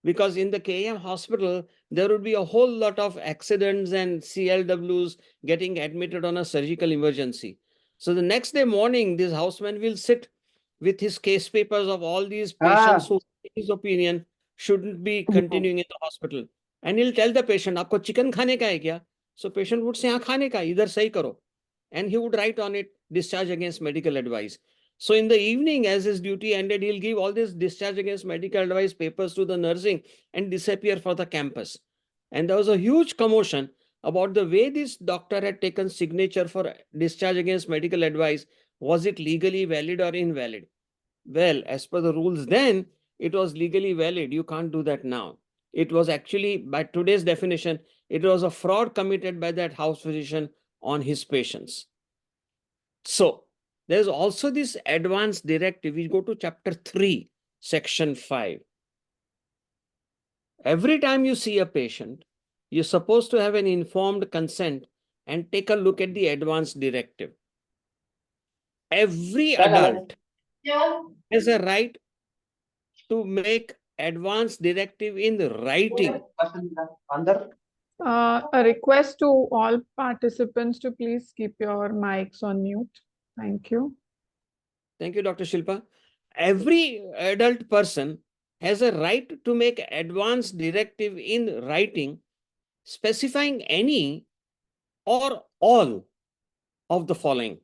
because in the KM hospital, there would be a whole lot of accidents and CLWs getting admitted on a surgical emergency. So the next day morning, this houseman will sit with his case papers of all these patients who, in his opinion, shouldn't be continuing in the hospital. And he'll tell the patient, "Aapko chicken khane ka hai kya?" So patient would say, "Haan, khane ka, idhar sahi karo." And he would write on it, discharge against medical advice. So in the evening, as his duty ended, he'll give all this discharge against medical advice papers to the nursing and disappear for the campus. And there was a huge commotion about the way this doctor had taken signature for discharge against medical advice. Was it legally valid or invalid? Well, as per the rules then, it was legally valid. You can't do that now. It was actually, by today's definition, it was a fraud committed by that house physician on his patients. So there's also this advance directive. We go to chapter 3, section 5. Every time you see a patient, you're supposed to have an informed consent and take a look at the advance directive. Every adult has a right to make advance directive in writing. A request to all participants to please keep your mics on mute. Thank you. Thank you, Dr. Shilpa. Every adult person has a right to make advance directive in writing, specifying any or all of the following.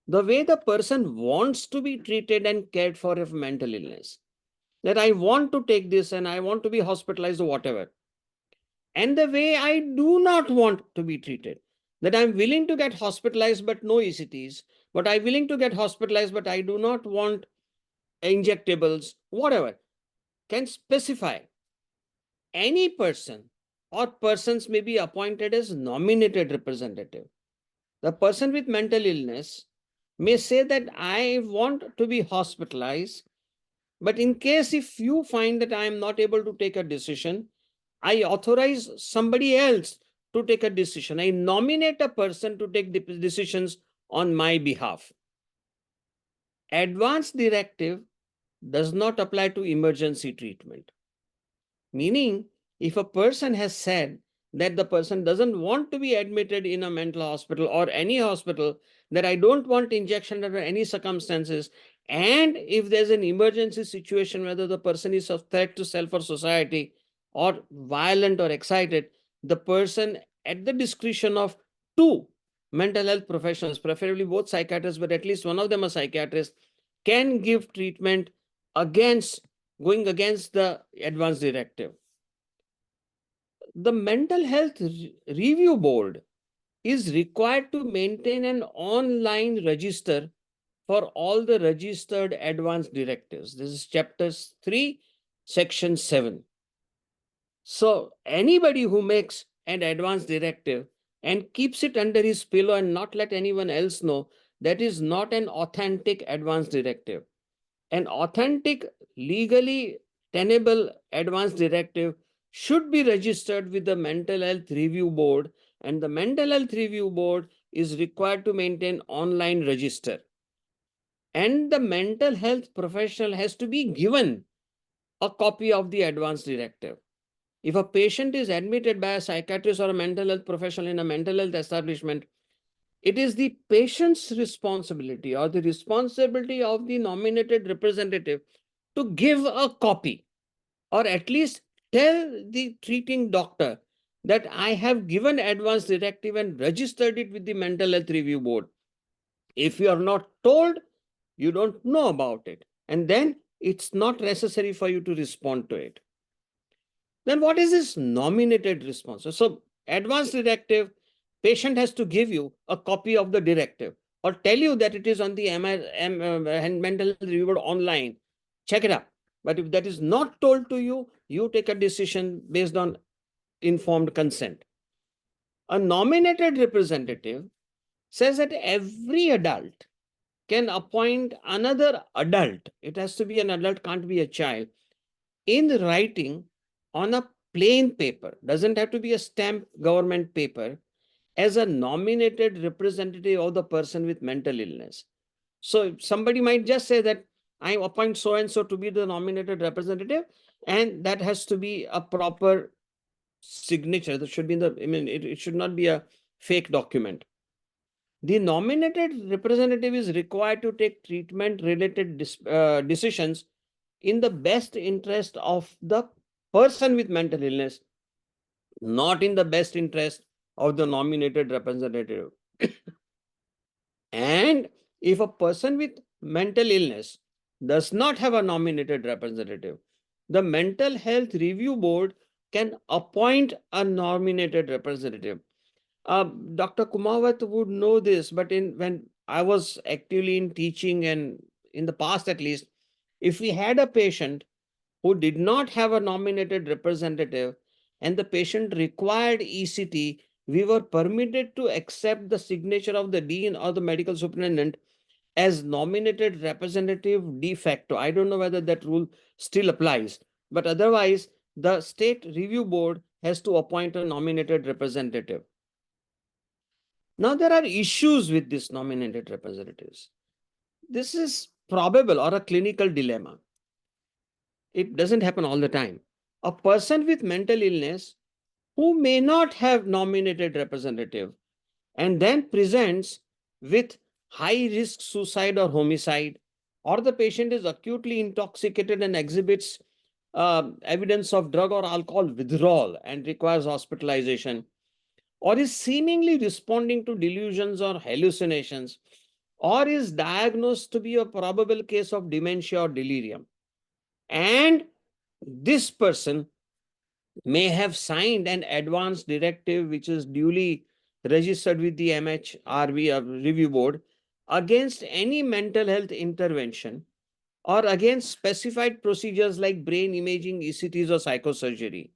The way the person wants to be treated and cared for of mental illness. That I want to take this and I want to be hospitalized or whatever. And the way I do not want to be treated. That I'm willing to get hospitalized but no ECTs. But I'm willing to get hospitalized but I do not want injectables, whatever. Can specify. Any person or persons may be appointed as nominated representative. The person with mental illness may say that I want to be hospitalized, but in case if you find that I am not able to take a decision, I authorize somebody else to take a decision. I nominate a person to take decisions on my behalf. Advance directive does not apply to emergency treatment. Meaning, if a person has said that the person doesn't want to be admitted in a mental hospital or any hospital, that I don't want injection under any circumstances, and if there's an emergency situation, whether the person is a threat to self or society, or violent or excited, the person at the discretion of two mental health professionals, preferably both psychiatrists, but at least one of them a psychiatrist, can give treatment going against the advance directive. The mental health review board is required to maintain an online register for all the registered advance directives. This is chapter 3, section 7. So anybody who makes an advance directive and keeps it under his pillow and not let anyone else know, that is not an authentic advance directive. An authentic, legally tenable advance directive should be registered with the Mental Health Review Board, and the Mental Health Review Board is required to maintain online register. And the mental health professional has to be given a copy of the advance directive. If a patient is admitted by a psychiatrist or a mental health professional in a mental health establishment, it is the patient's responsibility or the responsibility of the nominated representative to give a copy, or at least tell the treating doctor that I have given advance directive and registered it with the Mental Health Review Board. If you are not told, you don't know about it, and then it's not necessary for you to respond to it. Then what is this nominated response? So advance directive, patient has to give you a copy of the directive or tell you that it is on the mental health review board online. Check it out. But if that is not told to you, you take a decision based on informed consent. A nominated representative says that every adult can appoint another adult. It has to be an adult, can't be a child, in writing on a plain paper, doesn't have to be a stamped government paper, as a nominated representative of the person with mental illness. So somebody might just say that I appoint so and so to be the nominated representative, and that has to be a proper signature. That should be in the, it should not be a fake document. The nominated representative is required to take treatment related decisions in the best interest of the person with mental illness, not in the best interest of the nominated representative. And if a person with mental illness does not have a nominated representative, the Mental Health Review Board can appoint a nominated representative. Dr. Kumawat would know this, but when I was actively in teaching and in the past at least, if we had a patient who did not have a nominated representative and the patient required ECT, we were permitted to accept the signature of the dean or the medical superintendent as nominated representative de facto. I don't know whether that rule still applies, but otherwise the state review board has to appoint a nominated representative. Now there are issues with these nominated representatives. This is probable or a clinical dilemma. It doesn't happen all the time. A person with mental illness who may not have nominated representative and then presents with high risk suicide or homicide, or the patient is acutely intoxicated and exhibits evidence of drug or alcohol withdrawal and requires hospitalization, or is seemingly responding to delusions or hallucinations, or is diagnosed to be a probable case of dementia or delirium, and this person may have signed an advance directive which is duly registered with the MHRB review board against any mental health intervention or against specified procedures like brain imaging, ECTs, or psychosurgery.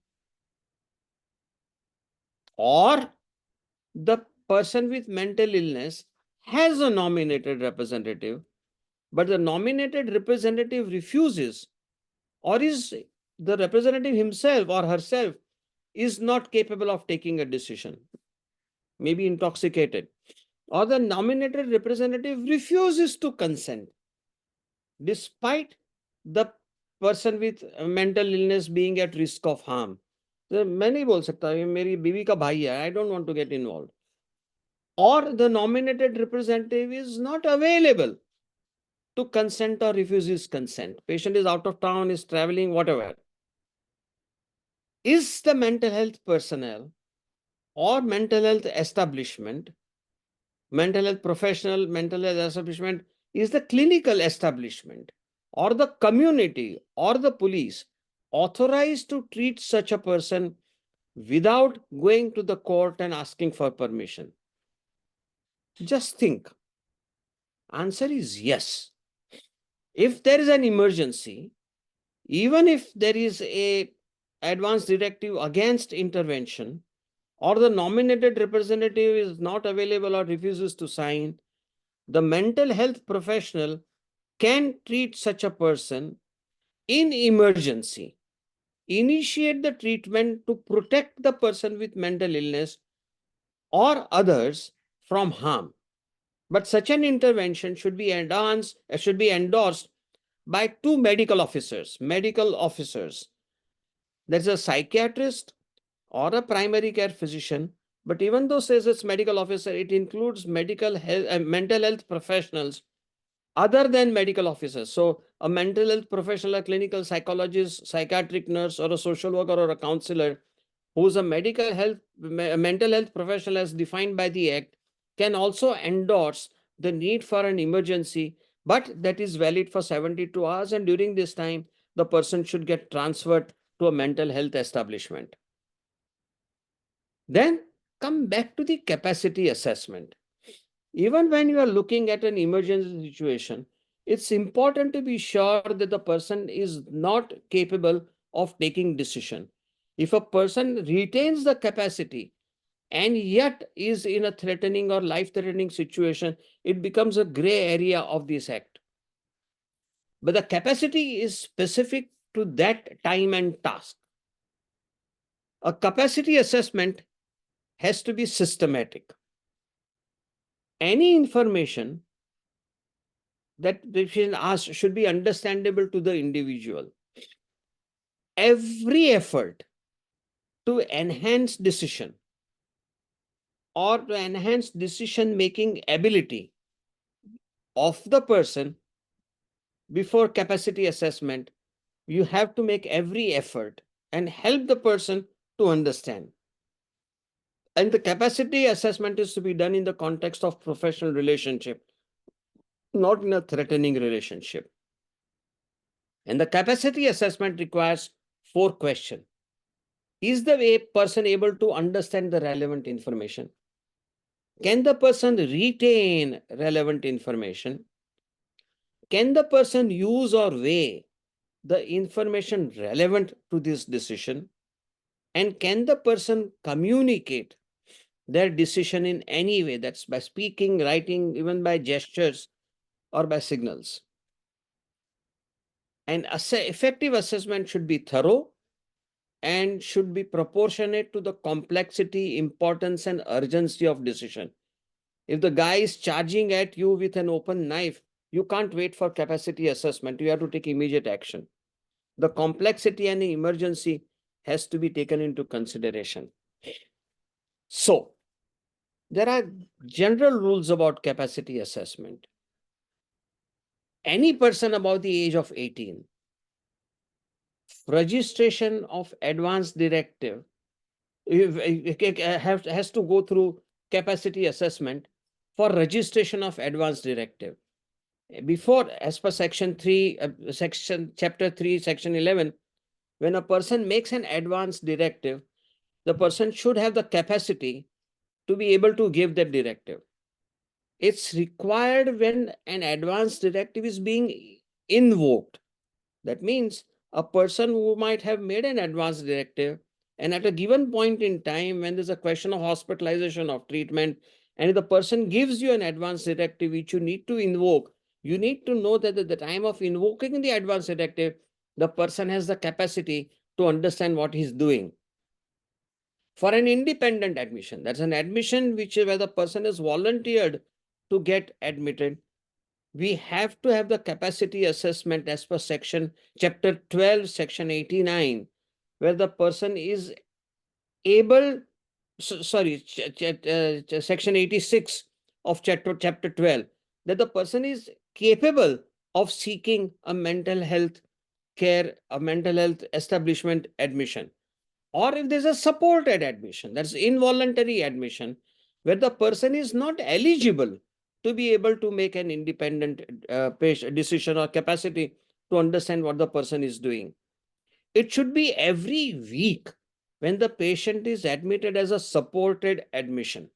Or the person with mental illness has a nominated representative, but the nominated representative refuses, or is the representative himself or herself is not capable of taking a decision, maybe intoxicated, or the nominated representative refuses to consent, despite the person with mental illness being at risk of harm. तो मैं नहीं बोल सकता ये मेरी बीवी का भाई है, I don't want to get involved. Or the nominated representative is not available to consent or refuses consent. Patient is out of town, is traveling, whatever. Is the mental health personnel or mental health establishment, mental health professional, mental health establishment, is the clinical establishment or the community or the police authorized to treat such a person without going to the court and asking for permission? Just think. Answer is yes. If there is an emergency, even if there is a advance directive against intervention, or the nominated representative is not available or refuses to sign, the mental health professional can treat such a person in emergency, initiate the treatment to protect the person with mental illness or others from harm. But such an intervention should be endorsed by two medical officers. There's a psychiatrist or a primary care physician, but even though says it's medical officer, it includes mental health professionals other than medical officers. So a mental health professional, a clinical psychologist, psychiatric nurse, or a social worker or a counselor who's a mental health professional as defined by the Act can also endorse the need for an emergency, but that is valid for 72 hours. And during this time, the person should get transferred to a mental health establishment. Then come back to the capacity assessment. Even when you are looking at an emergency situation, it's important to be sure that the person is not capable of taking decision. If a person retains the capacity and yet is in a threatening or life-threatening situation, it becomes a gray area of this Act. But the capacity is specific to that time and task. A capacity assessment has to be systematic. Any information that the patient asks should be understandable to the individual. Every effort to enhance decision or to enhance decision-making ability of the person before capacity assessment, you have to make every effort and help the person to understand. And the capacity assessment is to be done in the context of professional relationship, not in a threatening relationship. And the capacity assessment requires 4 questions. Is the person able to understand the relevant information? Can the person retain relevant information? Can the person use or weigh the information relevant to this decision? And can the person communicate their decision in any way? That's by speaking, writing, even by gestures or by signals. And effective assessment should be thorough and should be proportionate to the complexity, importance, and urgency of decision. If the guy is charging at you with an open knife, you can't wait for capacity assessment. You have to take immediate action. The complexity and the emergency has to be taken into consideration. So, there are general rules about capacity assessment. Any person above the age of 18, registration of advance directive has to go through capacity assessment for registration of advance directive. Before, as per section 3, chapter 3, section 11, when a person makes an advance directive, the person should have the capacity to be able to give that directive. It's required when an advance directive is being invoked. That means a person who might have made an advance directive, and at a given point in time, when there's a question of hospitalization, of treatment, and if the person gives you an advance directive which you need to invoke, you need to know that at the time of invoking the advance directive, the person has the capacity to understand what he's doing. For an independent admission, that's an admission which is where the person is volunteered to get admitted, we have to have the capacity assessment as per chapter 12, section 89, where the person is able, section 86 of chapter 12, that the person is capable of seeking a mental health care, a mental health establishment admission. Or if there's a supported admission, that's involuntary admission, where the person is not eligible to be able to make an independent decision or capacity to understand what the person is doing. It should be every week when the patient is admitted as a supported admission.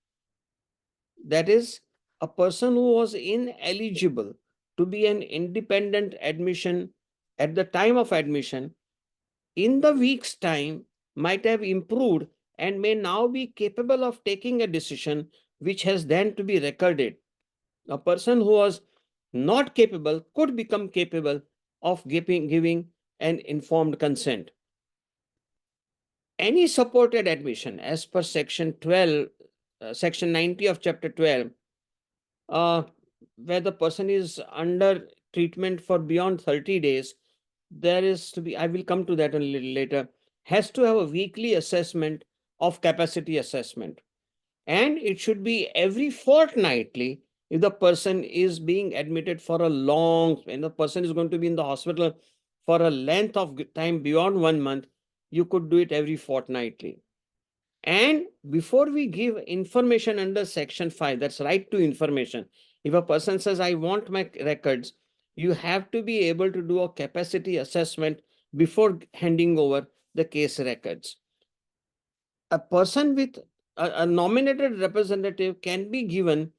That is, a person who was ineligible to be an independent admission at the time of admission, in the week's time, might have improved and may now be capable of taking a decision which has then to be recorded. A person who was not capable could become capable of giving an informed consent. Any supported admission as per section 12, section 90 of chapter 12, where the person is under treatment for beyond 30 days, there is to be, I will come to that a little later, has to have a weekly assessment of capacity assessment. And it should be every fortnightly if the person is being admitted for a long, when the person is going to be in the hospital for a length of time beyond 1 month, you could do it every fortnightly. And before we give information under section 5, that's right to information. If a person says, I want my records, you have to be able to do a capacity assessment before handing over the case records. A person with a nominated representative can be given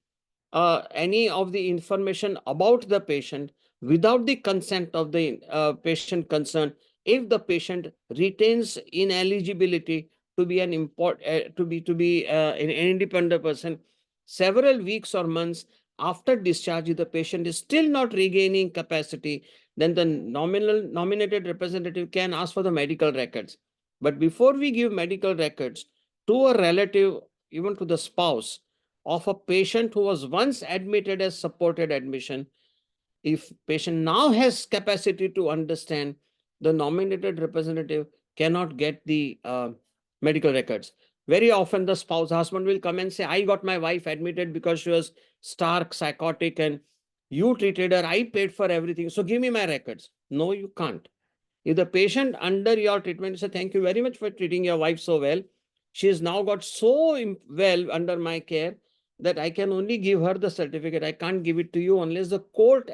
any of the information about the patient without the consent of the patient concerned, if the patient retains ineligibility to be an an independent person several weeks or months after discharge. If the patient is still not regaining capacity, then the nominated representative can ask for the medical records. But before we give medical records to a relative, even to the spouse of a patient who was once admitted as supported admission, if patient now has capacity to understand, the nominated representative cannot get the medical records. Very often the husband will come and say, I got my wife admitted because she was stark, psychotic, and you treated her, I paid for everything, so give me my records. No, you can't. If the patient under your treatment says, thank you very much for treating your wife so well, she has now got so well under my care that I can only give her the certificate. I can't give it to you unless the court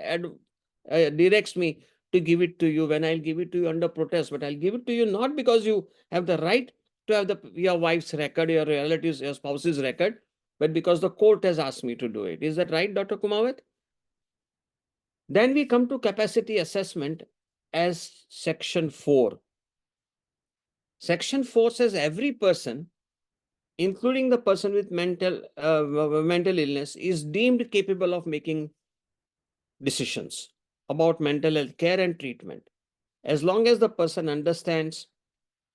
directs me to give it to you, when I'll give it to you under protest. But I'll give it to you not because you have the right to have your wife's record, your relatives, your spouse's record, but because the court has asked me to do it. Is that right, Dr. Kumawat? Then we come to capacity assessment as section 4. Section 4 says every person, including the person with mental illness, is deemed capable of making decisions about mental health care and treatment, as long as the person understands,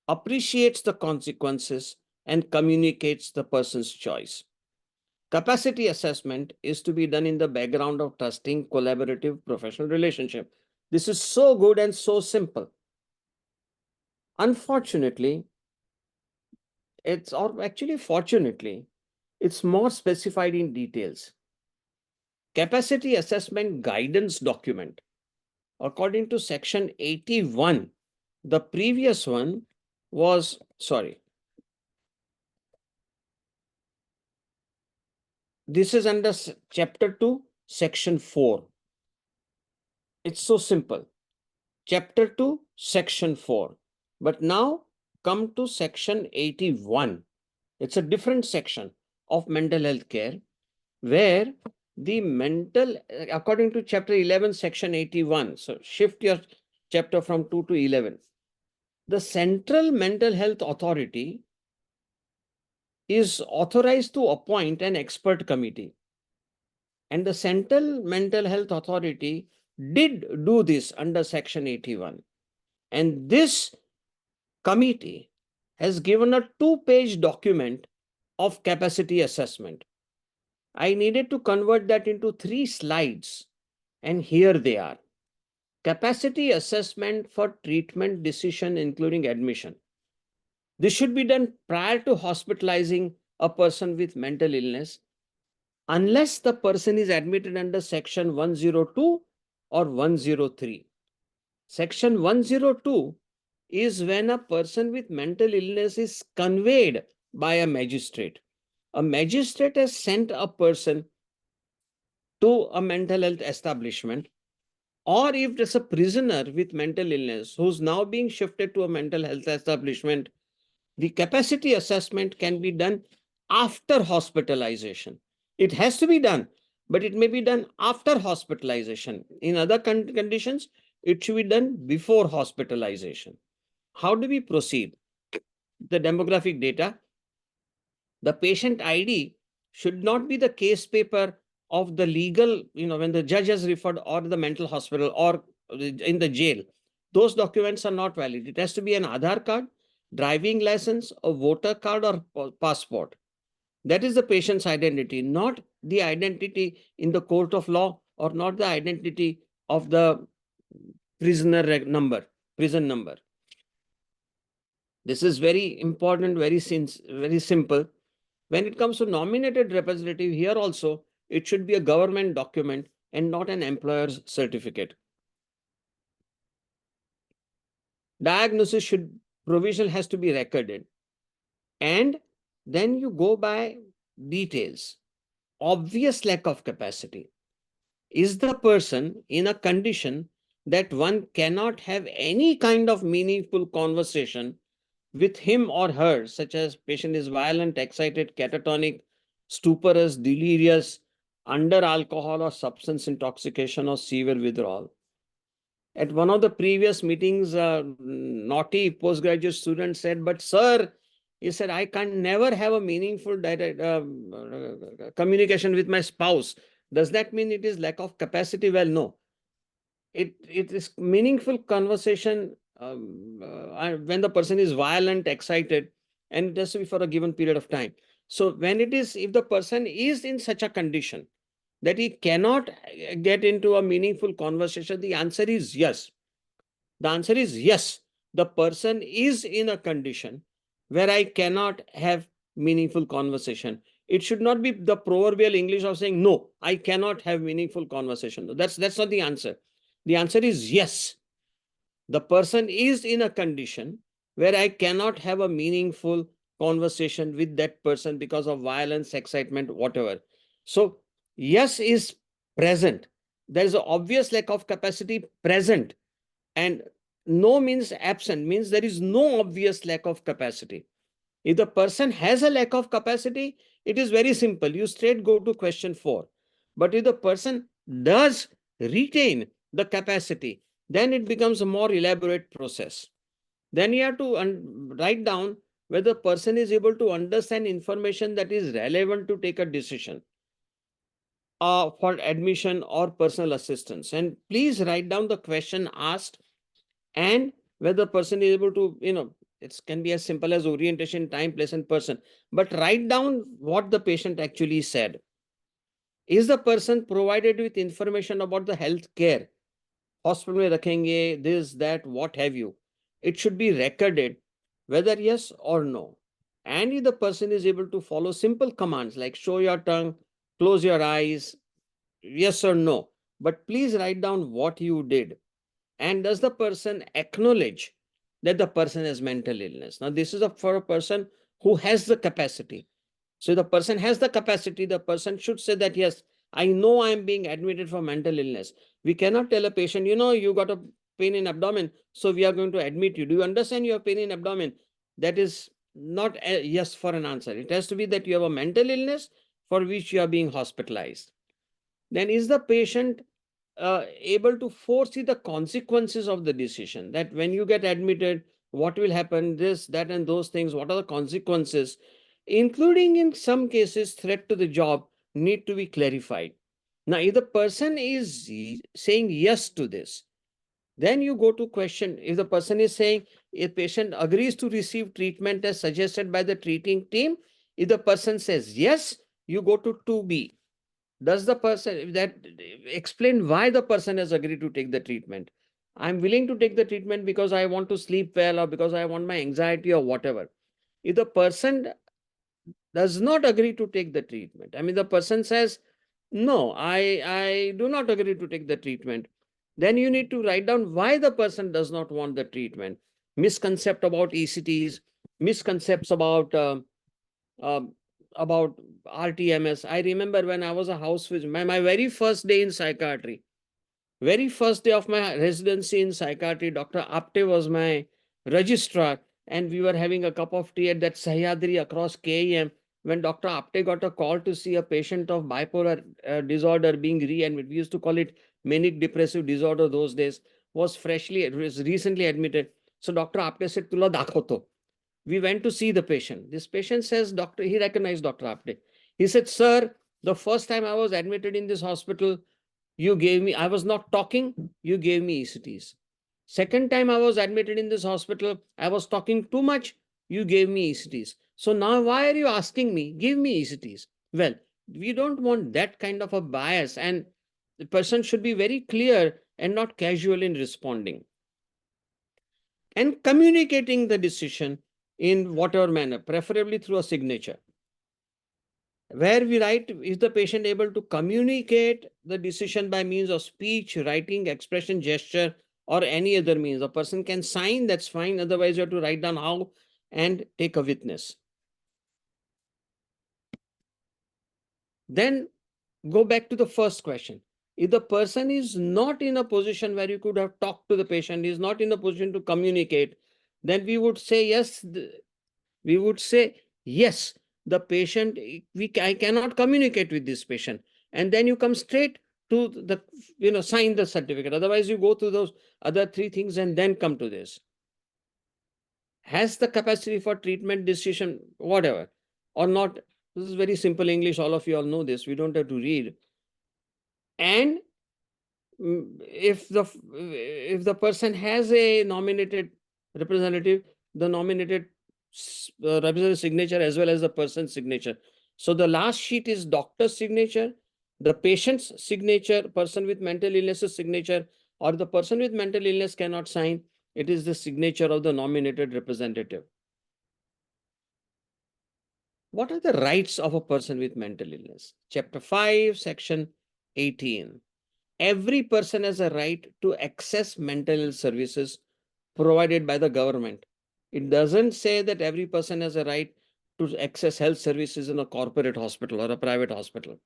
appreciates the consequences, and communicates the person's choice. Capacity assessment is to be done in the background of trusting, collaborative, professional relationship. This is so good and so simple. Unfortunately, fortunately, it's more specified in details. Capacity assessment guidance document, according to section 81, the previous one was, this is under chapter 2, section 4. It's so simple. Chapter 2, section 4. But now come to section 81. It's a different section of mental health care, where the according to chapter 11, section 81. So shift your chapter from 2 to 11. The Central Mental Health Authority is authorized to appoint an expert committee. And the Central Mental Health Authority did do this under section 81. And this committee has given a 2-page document of capacity assessment. I needed to convert that into 3 slides, and here they are. Capacity assessment for treatment decision, including admission. This should be done prior to hospitalizing a person with mental illness, unless the person is admitted under section 102 or 103. Section 102 is when a person with mental illness is conveyed by a magistrate. A magistrate has sent a person to a mental health establishment, or if there's a prisoner with mental illness who's now being shifted to a mental health establishment, the capacity assessment can be done after hospitalization. It has to be done, but it may be done after hospitalization. In other conditions, it should be done before hospitalization. How do we proceed? The demographic data. The patient ID should not be the case paper of the legal, when the judge has referred, or the mental hospital, or in the jail. Those documents are not valid. It has to be an Aadhaar card, driving license, a voter card, or passport. That is the patient's identity, not the identity in the court of law, or not the identity of the prison number. This is very important, very simple. When it comes to nominated representative, here also, it should be a government document and not an employer's certificate. Diagnosis provisional has to be recorded. And then you go by details. Obvious lack of capacity. Is the person in a condition that one cannot have any kind of meaningful conversation with him or her, such as patient is violent, excited, catatonic, stuporous, delirious, under alcohol or substance intoxication, or severe withdrawal? At one of the previous meetings, naughty postgraduate student said, but sir, he said, I can never have a meaningful communication with my spouse. Does that mean it is lack of capacity? Well, no. It is meaningful conversation when the person is violent, excited, and it has to be for a given period of time. So when if the person is in such a condition that he cannot get into a meaningful conversation, the answer is yes. The answer is yes. The person is in a condition where I cannot have meaningful conversation. It should not be the proverbial English of saying, no, I cannot have meaningful conversation. That's not the answer. The answer is yes. The person is in a condition where I cannot have a meaningful conversation with that person because of violence, excitement, whatever. So yes is present. There is an obvious lack of capacity present, and no means absent, means there is no obvious lack of capacity. If the person has a lack of capacity, it is very simple. You straight go to question 4. But if the person does retain the capacity, then it becomes a more elaborate process. Then you have to write down whether the person is able to understand information that is relevant to take a decision for admission or personal assistance. And please write down the question asked and whether the person is able to, it can be as simple as orientation, time, place, and person. But write down what the patient actually said. Is the person provided with information about the health care? Hospital mein rakhenge, this, that, what have you. It should be recorded whether yes or no. And if the person is able to follow simple commands like show your tongue, close your eyes, yes or no. But please write down what you did. And does the person acknowledge that the person has mental illness? Now, this is for a person who has the capacity. So the person has the capacity, the person should say that, yes, I know I am being admitted for mental illness. We cannot tell a patient, you got a pain in abdomen, so we are going to admit you. Do you understand you have pain in abdomen? That is not a yes for an answer. It has to be that you have a mental illness for which you are being hospitalized. Then is the patient able to foresee the consequences of the decision, that when you get admitted, what will happen, this, that, and those things, what are the consequences, including in some cases, threat to the job need to be clarified. Now, if the person is saying yes to this, Then you go to question, if the person is saying a patient agrees to receive treatment as suggested by the treating team, if the person says yes, you go to 2B. Does the person that explain why the person has agreed to take the treatment? I'm willing to take the treatment because I want to sleep well, or because I want my anxiety, or whatever. If the person does not agree to take the treatment, I mean, the person says, no, I do not agree to take the treatment, then you need to write down why the person does not want the treatment. Misconcept about ECTs, misconcepts um, about RTMS. I remember when I was a house visit, my very first day in psychiatry, very first day of my residency in psychiatry, Dr. Apte was my registrar, and we were having a cup of tea at that Sahyadri across KEM when Dr. Apte got a call to see a patient of bipolar disorder being readmitted. We used to call it manic depressive disorder those days, was recently admitted. So Dr. Apte said, Tula dakhoto. We went to see the patient. This patient says, Doctor, he recognized Dr. Apte. He said, sir, the first time I was admitted in this hospital, you gave me, I was not talking, you gave me ECTs. Second time I was admitted in this hospital, I was talking too much, you gave me ECTs. So now why are you asking me, give me ECTs? Well, we don't want that kind of a bias, and the person should be very clear and not casual in responding. And communicating the decision in whatever manner, preferably through a signature, where we write, is the patient able to communicate the decision by means of speech, writing, expression, gesture, or any other means? A person can sign, that's fine. Otherwise, you have to write down how and take a witness. Then go back to the first question. If the person is not in a position where you could have talked to the patient, is not in a position to communicate, then we would say yes. We would say yes, the patient, I cannot communicate with this patient, and then you come straight to the, sign the certificate. Otherwise, you go through those other three things and then come to this. Has the capacity for treatment decision, whatever, or not? This is very simple English. All of you all know this. We don't have to read. And if the person has a nominated representative, the nominated representative signature as well as the person's signature. So the last sheet is doctor's signature, the patient's signature, person with mental illness's signature, or the person with mental illness cannot sign. It is the signature of the nominated representative. What are the rights of a person with mental illness? Chapter 5, section 18. Every person has a right to access mental health services provided by the government. It doesn't say that every person has a right to access health services in a corporate hospital or a private hospital.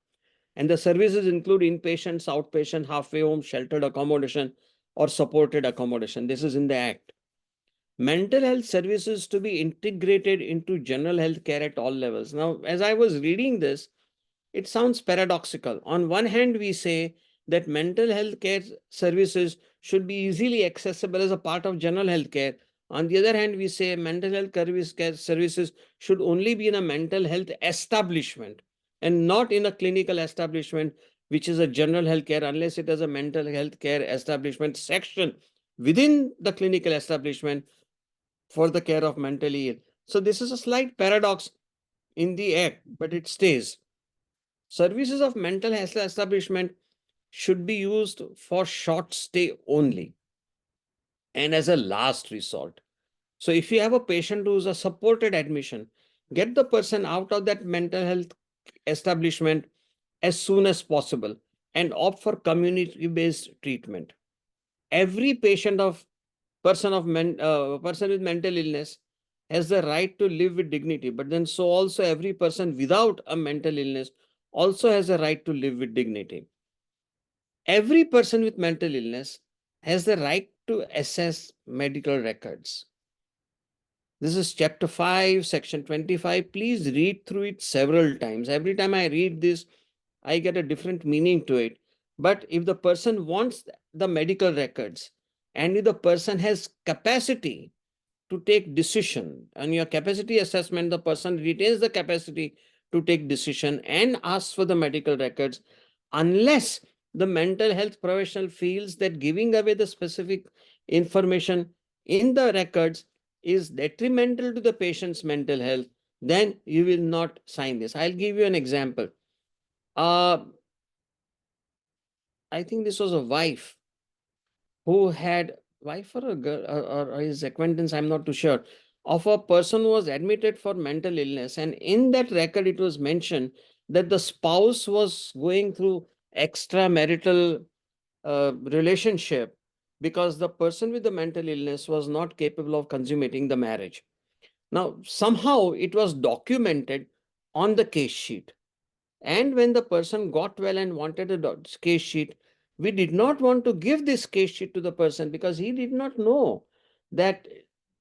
And the services include inpatient, outpatient, halfway home, sheltered accommodation, or supported accommodation. This is in the Act. Mental health services to be integrated into general health care at all levels. Now, as I was reading this, it sounds paradoxical. On one hand, we say that mental health care services should be easily accessible as a part of general health care. On the other hand, we say mental health care services should only be in a mental health establishment and not in a clinical establishment, which is a general health care, unless it has a mental health care establishment section within the clinical establishment for the care of mentally ill. So this is a slight paradox in the Act, but it stays. Services of mental health establishment should be used for short stay only and as a last resort. So if you have a patient who is a supported admission, get the person out of that mental health establishment as soon as possible and opt for community-based treatment. Every person with mental illness has the right to live with dignity, but then so also every person without a mental illness also has a right to live with dignity. Every person with mental illness has the right to access medical records. This is chapter 5, section 25. Please read through it several times. Every time I read this, I get a different meaning to it. But if the person wants the medical records and if the person has capacity to take decision, and your capacity assessment, the person retains the capacity to take decision and asks for the medical records, unless the mental health professional feels that giving away the specific information in the records is detrimental to the patient's mental health, then you will not sign this. I'll give you an example. I think this was a wife who had wife or a girl or his acquaintance, I'm not too sure, of a person who was admitted for mental illness. And in that record, it was mentioned that the spouse was going through extramarital relationship because the person with the mental illness was not capable of consummating the marriage. Now, somehow it was documented on the case sheet. And when the person got well and wanted a case sheet, we did not want to give this case sheet to the person because he did not know that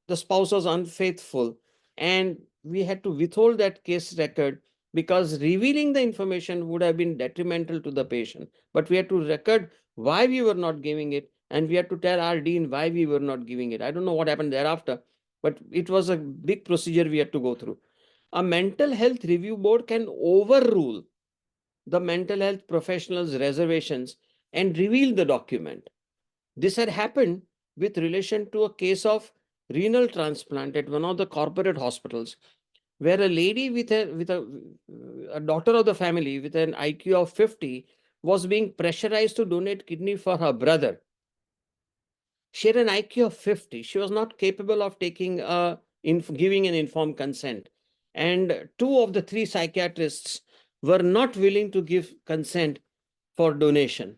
the spouse was unfaithful. And we had to withhold that case record because revealing the information would have been detrimental to the patient. But we had to record why we were not giving it, and we had to tell our dean why we were not giving it. I don't know what happened thereafter, but it was a big procedure we had to go through. A mental health review board can overrule the mental health professionals' reservations and reveal the document. This had happened with relation to a case of renal transplant at one of the corporate hospitals, where a lady with a daughter of the family with an IQ of 50 was being pressurized to donate kidney for her brother. She had an IQ of 50. She was not capable of giving an informed consent. And two of the three psychiatrists were not willing to give consent for donation.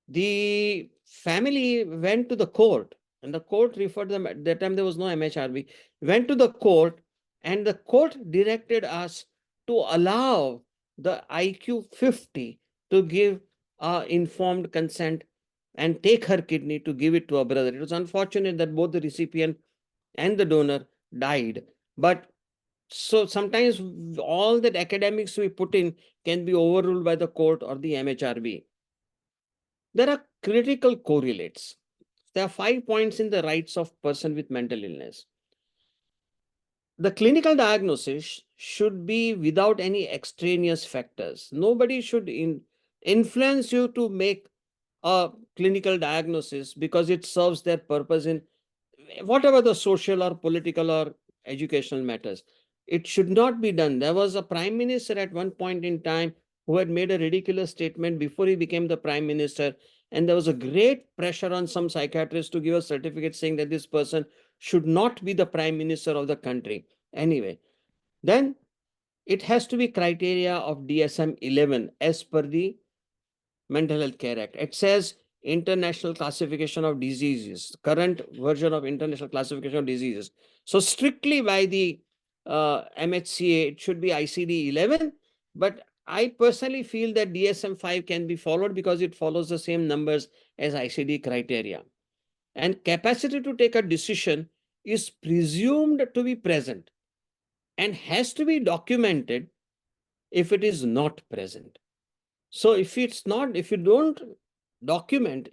The family went to the court, and the court referred them. At that time, there was no MHRB. Went to the court, and the court directed us to allow the IQ 50 to give informed consent and take her kidney to give it to her brother. It was unfortunate that both the recipient and the donor died. But so sometimes all that academics we put in can be overruled by the court or the MHRB. There are critical correlates. There are 5 points in the rights of person with mental illness. The clinical diagnosis should be without any extraneous factors. Nobody should influence you to make a clinical diagnosis because it serves their purpose in whatever the social or political or educational matters. It should not be done. There was a prime minister at one point in time who had made a ridiculous statement before he became the prime minister. And there was a great pressure on some psychiatrists to give a certificate saying that this person should not be the prime minister of the country. Anyway, then it has to be criteria of DSM-11 as per the Mental Health Care Act. It says International Classification of Diseases, current version of International Classification of Diseases. So strictly by the MHCA, it should be ICD-11, but I personally feel that DSM-5 can be followed because it follows the same numbers as ICD criteria. And capacity to take a decision is presumed to be present and has to be documented if it is not present. So if you don't document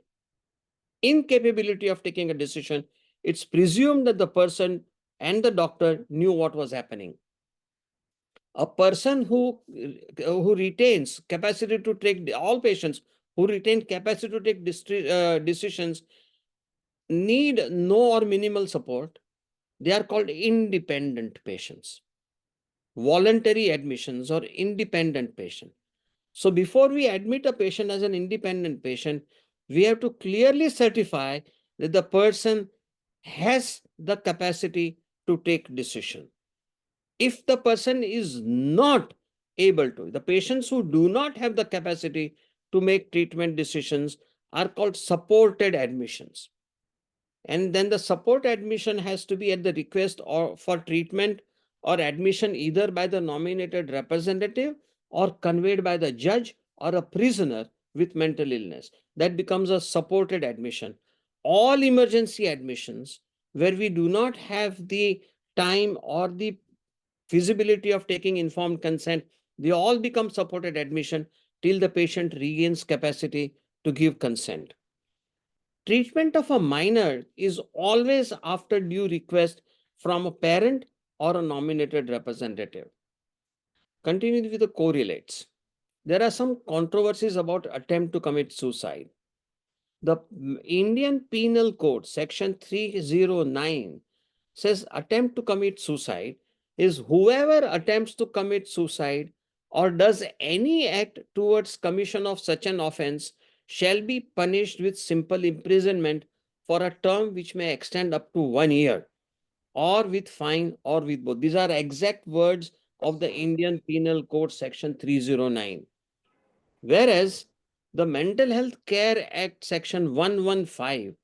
incapability of taking a decision, it's presumed that the person and the doctor knew what was happening. A person who retains capacity to take, all patients who retain capacity to take decisions need no or minimal support. They are called independent patients. Voluntary admissions or independent patient. So before we admit a patient as an independent patient, we have to clearly certify that the person has the capacity to take decision. If the person is not able to, the patients who do not have the capacity to make treatment decisions are called supported admissions. And then the support admission has to be at the request or for treatment or admission either by the nominated representative or conveyed by the judge or a prisoner with mental illness. That becomes a supported admission. All emergency admissions where we do not have the time or the feasibility of taking informed consent, they all become supported admission till the patient regains capacity to give consent. Treatment of a minor is always after due request from a parent or a nominated representative. Continue with the correlates. there are some controversies about attempt to commit suicide. The Indian Penal Code, Section 309, says attempt to commit suicide is whoever attempts to commit suicide or does any act towards commission of such an offense shall be punished with simple imprisonment for a term which may extend up to 1 year, or with fine, or with both. These are exact words of the Indian Penal Code, Section 309. Whereas the Mental Health Care Act, Section 115,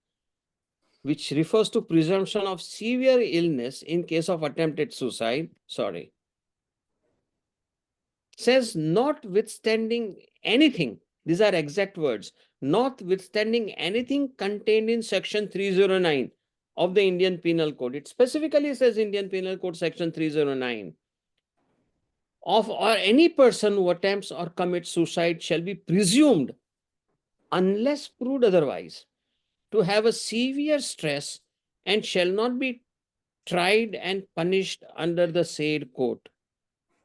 which refers to presumption of severe illness in case of attempted suicide, says notwithstanding anything, these are exact words, notwithstanding anything contained in Section 309 of the Indian Penal Code. It specifically says Indian Penal Code, Section 309. Of or any person who attempts or commits suicide shall be presumed, unless proved otherwise, to have a severe stress and shall not be tried and punished under the said code.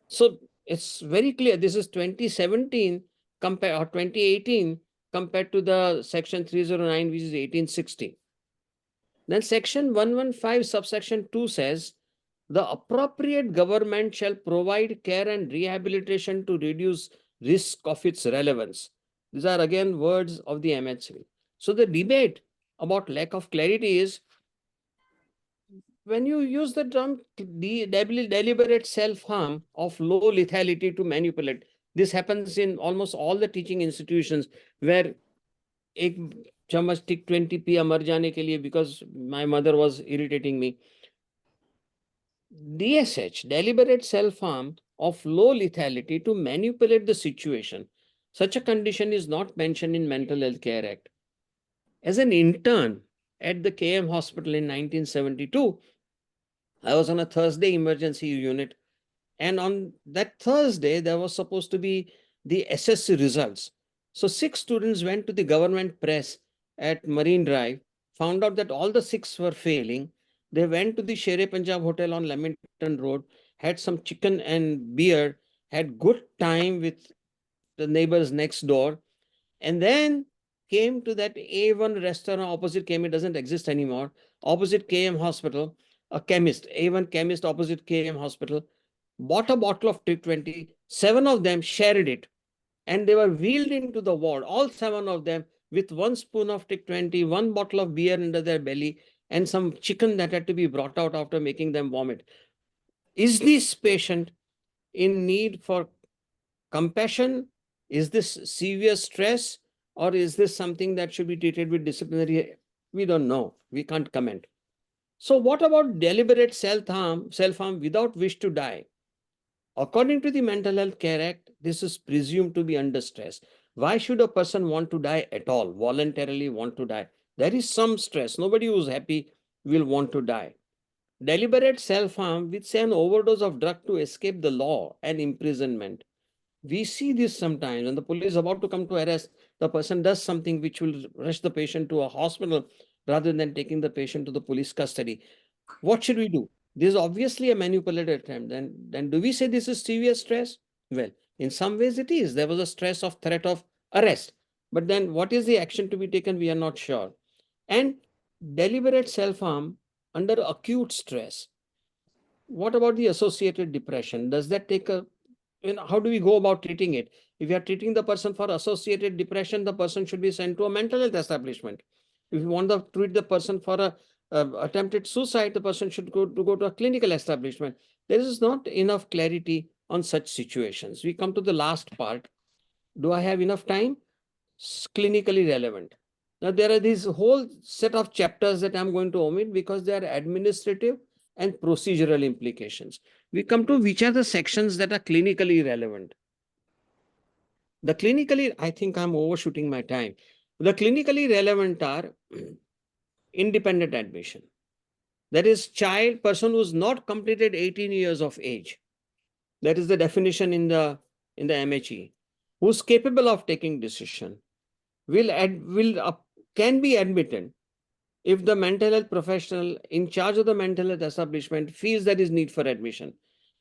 So it's very clear. This is 2017 or 2018 compared to the Section 309, which is 1860. Then Section 115, subsection 2 says, the appropriate government shall provide care and rehabilitation to reduce risk of its relevance. These are again words of the MHCA. So the debate about lack of clarity is, when you use the term deliberate self-harm of low lethality to manipulate, this happens in almost all the teaching institutions where एक चम्मच टिक 20 पिया मर जाने के लिए because my mother was irritating me. DSH, deliberate self-harm of low lethality to manipulate the situation. Such a condition is not mentioned in Mental Health Care Act. As an intern at the KM hospital in 1972, I was on a Thursday emergency unit, and on that Thursday, there was supposed to be the SSC results. So 6 students went to the government press at Marine Drive, found out that all the 6 were failing. They went to the Shere Punjab Hotel on Lamington Road, had some chicken and beer, had good time with the neighbors next door, and then came to that A1 restaurant opposite KM. It doesn't exist anymore. Opposite KM Hospital, a chemist, A1 chemist opposite KM Hospital, bought a bottle of Tic 20. 7 of them shared it, and they were wheeled into the ward, all 7 of them, with 1 spoon of Tic 20, 1 bottle of beer under their belly, and some chicken that had to be brought out after making them vomit. Is this patient in need for compassion? Is this severe stress? Or is this something that should be treated with disciplinary? We don't know. We can't comment. So what about deliberate self-harm without wish to die? According to the Mental Health Care Act, this is presumed to be under stress. Why should a person want to die at all, voluntarily want to die? There is some stress. Nobody who's happy will want to die. Deliberate self-harm with, say, an overdose of drug to escape the law and imprisonment. We see this sometimes when the police is about to come to arrest, the person does something which will rush the patient to a hospital rather than taking the patient to the police custody. What should we do? This is obviously a manipulated attempt. Then do we say this is severe stress? Well, in some ways it is. There was a stress of threat of arrest. But then what is the action to be taken? We are not sure. And deliberate self-harm under acute stress. What about the associated depression? Does that take a, how do we go about treating it? If you are treating the person for associated depression, the person should be sent to a mental health establishment. If you want to treat the person for a attempted suicide, the person should go to a clinical establishment. There is not enough clarity on such situations. We come to the last part. Do I have enough time? Clinically relevant. Now, there are these whole set of chapters that I'm going to omit because they are administrative and procedural implications. We come to which are the sections that are clinically relevant. The clinically, I think I'm overshooting my time. The clinically relevant are independent admission. That is, person who's not completed 18 years of age. That is the definition in the MHCA. Who's capable of taking decision, can be admitted if the mental health professional in charge of the mental health establishment feels there is need for admission.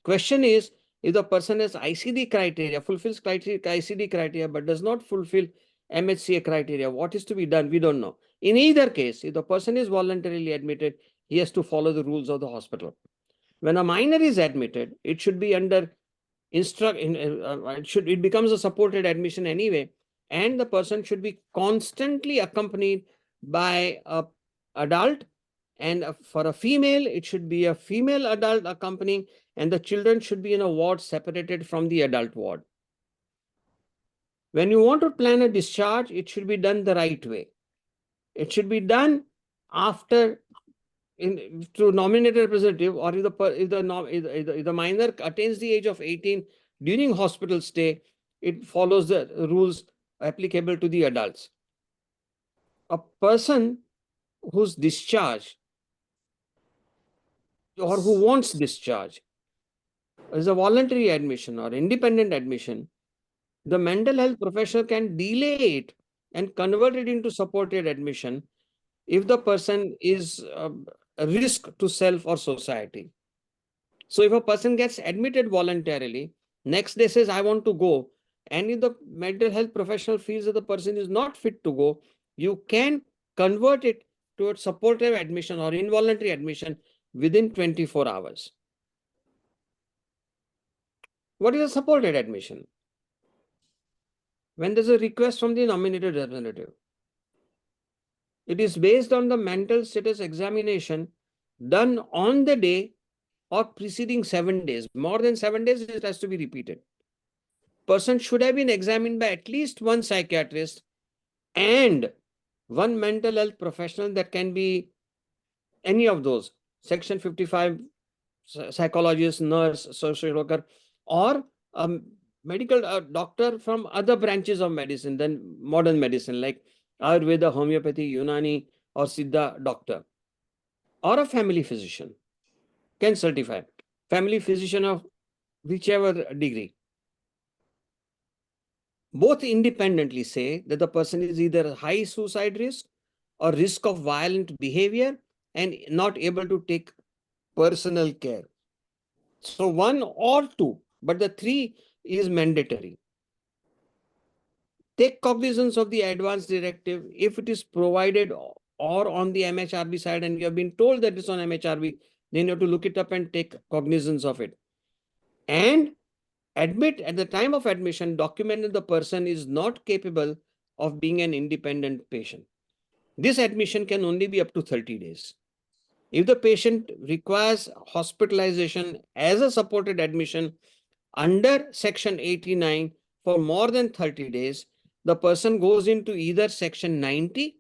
Question is, If the person has ICD criteria, fulfills ICD criteria, but does not fulfill MHCA criteria, what is to be done? We don't know. In either case, if the person is voluntarily admitted, he has to follow the rules of the hospital. When a minor is admitted, it should be under it becomes a supported admission anyway, and the person should be constantly accompanied by a adult, and for a female, it should be a female adult accompanying, and the children should be in a ward separated from the adult ward. When you want to plan a discharge, it should be done the right way. It should be done after through nominated representative, or if the minor attains the age of 18 during hospital stay, it follows the rules applicable to the adults. A person who's discharged or who wants discharge is a voluntary admission or independent admission, the mental health professional can delay it and convert it into supported admission if the person is a risk to self or society. So if a person gets admitted voluntarily, next day says, I want to go, and if the mental health professional feels that the person is not fit to go, you can convert it towards supportive admission or involuntary admission within 24 hours. What is a supported admission? When there's a request from the nominated representative, it is based on the mental status examination done on the day or preceding 7 days. More than 7 days, it has to be repeated. Person should have been examined by at least one psychiatrist and one mental health professional, that can be any of those, Section 55 psychologist, nurse, social worker, or a medical doctor from other branches of medicine than modern medicine, like Ayurveda, homeopathy, Unani, or Siddha doctor, or a family physician can certify. Family physician of whichever degree. Both independently say that the person is either high suicide risk or risk of violent behavior and not able to take personal care. So one or two, but the three is mandatory. Take cognizance of the advance directive if it is provided or on the MHRB side, and you have been told that it's on MHRB, then you have to look it up and take cognizance of it. And admit at the time of admission, document that the person is not capable of being an independent patient. This admission can only be up to 30 days. If the patient requires hospitalization as a supported admission under Section 89 for more than 30 days, the person goes into either Section 90,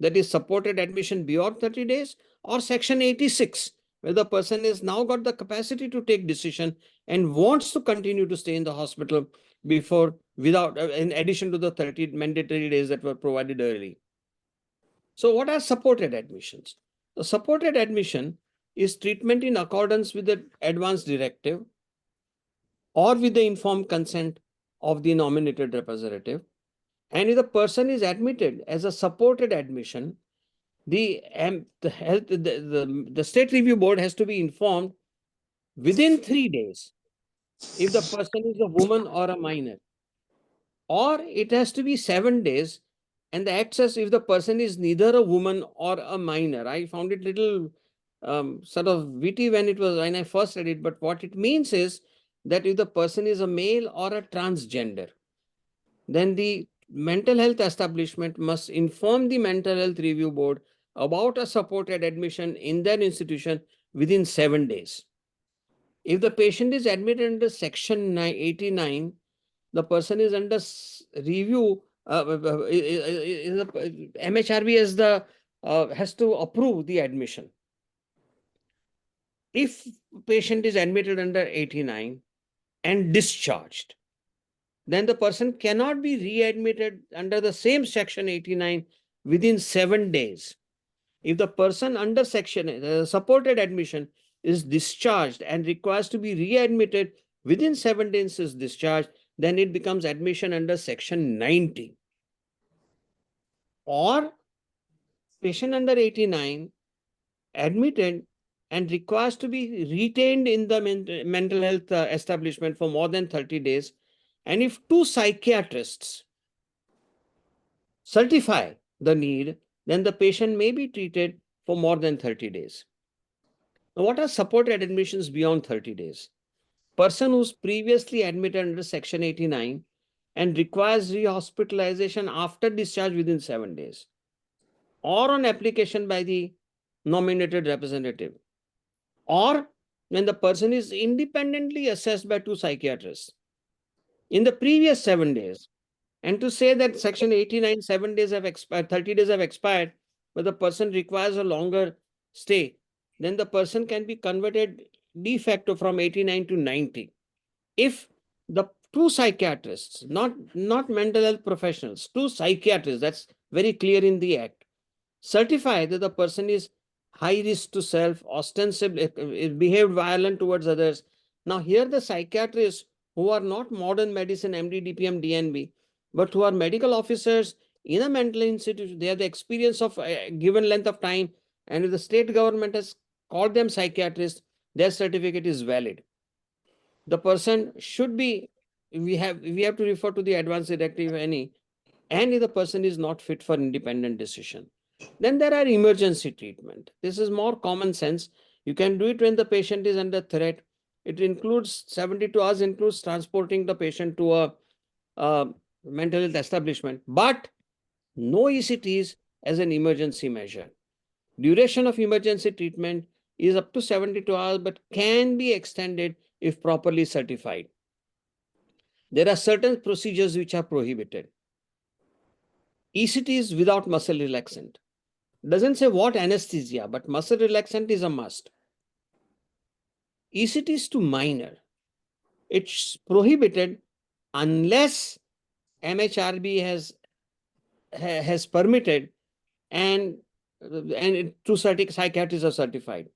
that is supported admission beyond 30 days, or Section 86, where the person has now got the capacity to take decision and wants to continue to stay in the hospital without, in addition to the 30 mandatory days that were provided early. So what are supported admissions? The supported admission is treatment in accordance with the advance directive or with the informed consent of the nominated representative. And if the person is admitted as a supported admission, the state review board has to be informed within 3 days if the person is a woman or a minor, or it has to be 7 days, and the access if the person is neither a woman or a minor. I found it little sort of witty when I first read it, but what it means is that if the person is a male or a transgender, then the mental health establishment must inform the mental health review board about a supported admission in their institution within 7 days. If the patient is admitted under Section 89, the person is under review. MHRB has to approve the admission. If patient is admitted under 89 and discharged, then the person cannot be readmitted under the same Section 89 within 7 days. If the person under section supported admission is discharged and requires to be readmitted within 7 days is discharged, then it becomes admission under Section 90. Or patient under 89 admitted and requires to be retained in the mental health establishment for more than 30 days, and if two psychiatrists certify the need, then the patient may be treated for more than 30 days. Now, what are supported admissions beyond 30 days? Person who's previously admitted under Section 89 and requires rehospitalization after discharge within 7 days, or on application by the nominated representative, or when the person is independently assessed by two psychiatrists in the previous 7 days. And to say that Section 89, 7 days have expired, 30 days have expired, but the person requires a longer stay, then the person can be converted de facto from 89 to 90. If the two psychiatrists, not mental health professionals, two psychiatrists, that's very clear in the Act, certify that the person is high risk to self, ostensibly behaved violent towards others. Now, here the psychiatrists who are not modern medicine, MD, DPM, DNB, but who are medical officers in a mental institution, they have the experience of a given length of time, and if the state government has called them psychiatrists, their certificate is valid. The person should be, we have to refer to the advance directive, any, and if the person is not fit for independent decision. Then there are emergency treatment. This is more common sense. You can do it when the patient is under threat. It includes 72 hours, includes transporting the patient to a mental health establishment, but no ECTs as an emergency measure. Duration of emergency treatment is up to 72 hours, but can be extended if properly certified. There are certain procedures which are prohibited. ECTs without muscle relaxant. Doesn't say what anesthesia, but muscle relaxant is a must. ECTs to minor. It's prohibited unless MHRB has permitted and two psychiatrists are certified.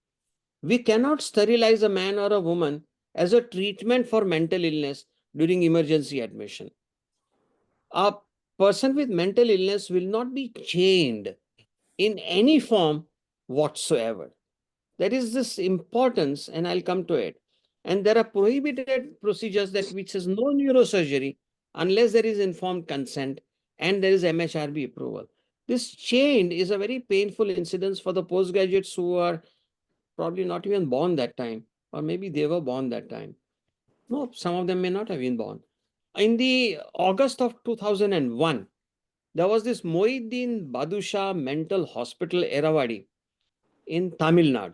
We cannot sterilize a man or a woman as a treatment for mental illness during emergency admission. A person with mental illness will not be chained in any form whatsoever. There is this importance, and I'll come to it. And there are prohibited procedures that which is no neurosurgery unless there is informed consent and there is MHRB approval. This chained is a very painful incidence for the postgraduates who are probably not even born that time, or maybe they were born that time. No, some of them may not have been born. In the August of 2001, there was this Mohiuddin Badusha Mental Hospital, Erawadi, in Tamil Nadu,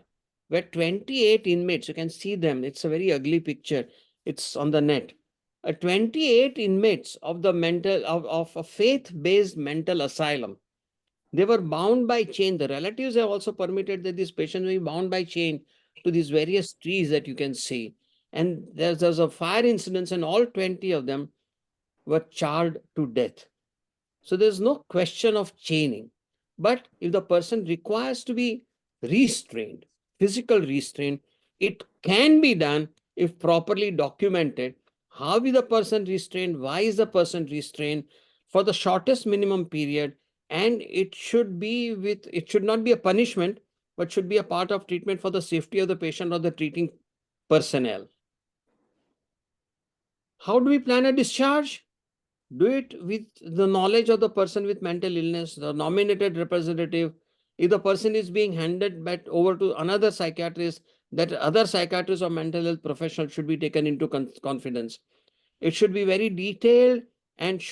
where 28 inmates, you can see them, it's a very ugly picture, it's on the net. 28 inmates of the of a faith-based mental asylum, they were bound by chain. The relatives have also permitted that these patients may be bound by chain to these various trees that you can see. And there's a fire incident, and all 20 of them were charred to death. So there's no question of chaining. But if the person requires to be restrained, physical restraint, it can be done if properly documented. How is the person restrained? Why is the person restrained? For the shortest minimum period. And it should not be a punishment, but should be a part of treatment for the safety of the patient or the treating personnel. How do we plan a discharge? Do it with the knowledge of the person with mental illness, the nominated representative. If the person is being handed back over to another psychiatrist, that other psychiatrist or mental health professional should be taken into confidence. It should be very detailed and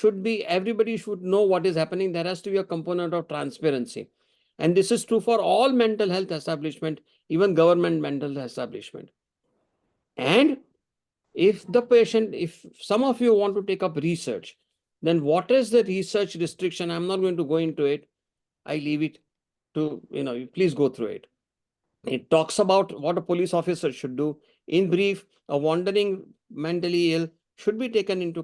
everybody should know what is happening. There has to be a component of transparency. And this is true for all mental health establishment, even government mental health establishment. And if some of you want to take up research, then what is the research restriction? I'm not going to go into it. I leave it to, please go through it. It talks about what a police officer should do. In brief, a wandering mentally ill should be taken into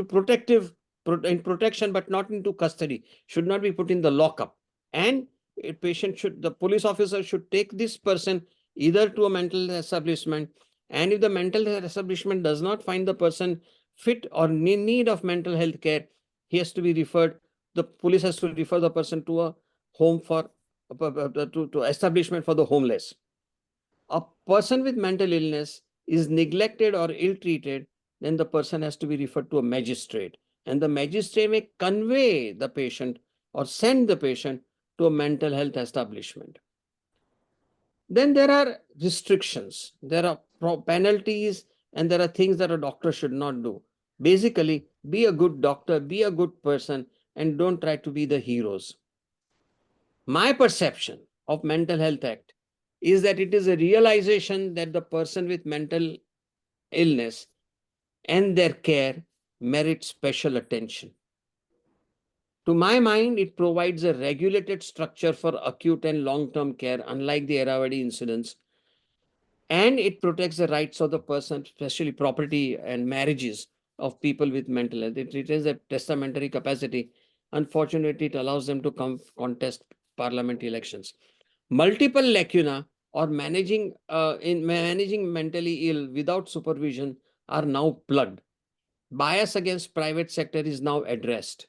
protection, but not into custody, should not be put in the lockup. And the police officer should take this person either to a mental health establishment, and if the mental health establishment does not find the person fit or in need of mental health care, he has to be referred, the police has to refer the person to a home for to establishment for the homeless. A person with mental illness is neglected or ill-treated, then the person has to be referred to a magistrate, and the magistrate may convey the patient or send the patient to a mental health establishment. Then there are restrictions, there are penalties, and there are things that a doctor should not do. Basically, be a good doctor, be a good person, and don't try to be the heroes. My perception of Mental Health Act is that it is a realization that the person with mental illness and their care merit special attention. To my mind, it provides a regulated structure for acute and long-term care, unlike the Irrawaddy incidents, and it protects the rights of the person, especially property and marriages of people with mental health. It retains a testamentary capacity. Unfortunately, it allows them to contest parliament elections. Multiple lacuna or managing mentally ill without supervision are now plugged. Bias against private sector is now addressed.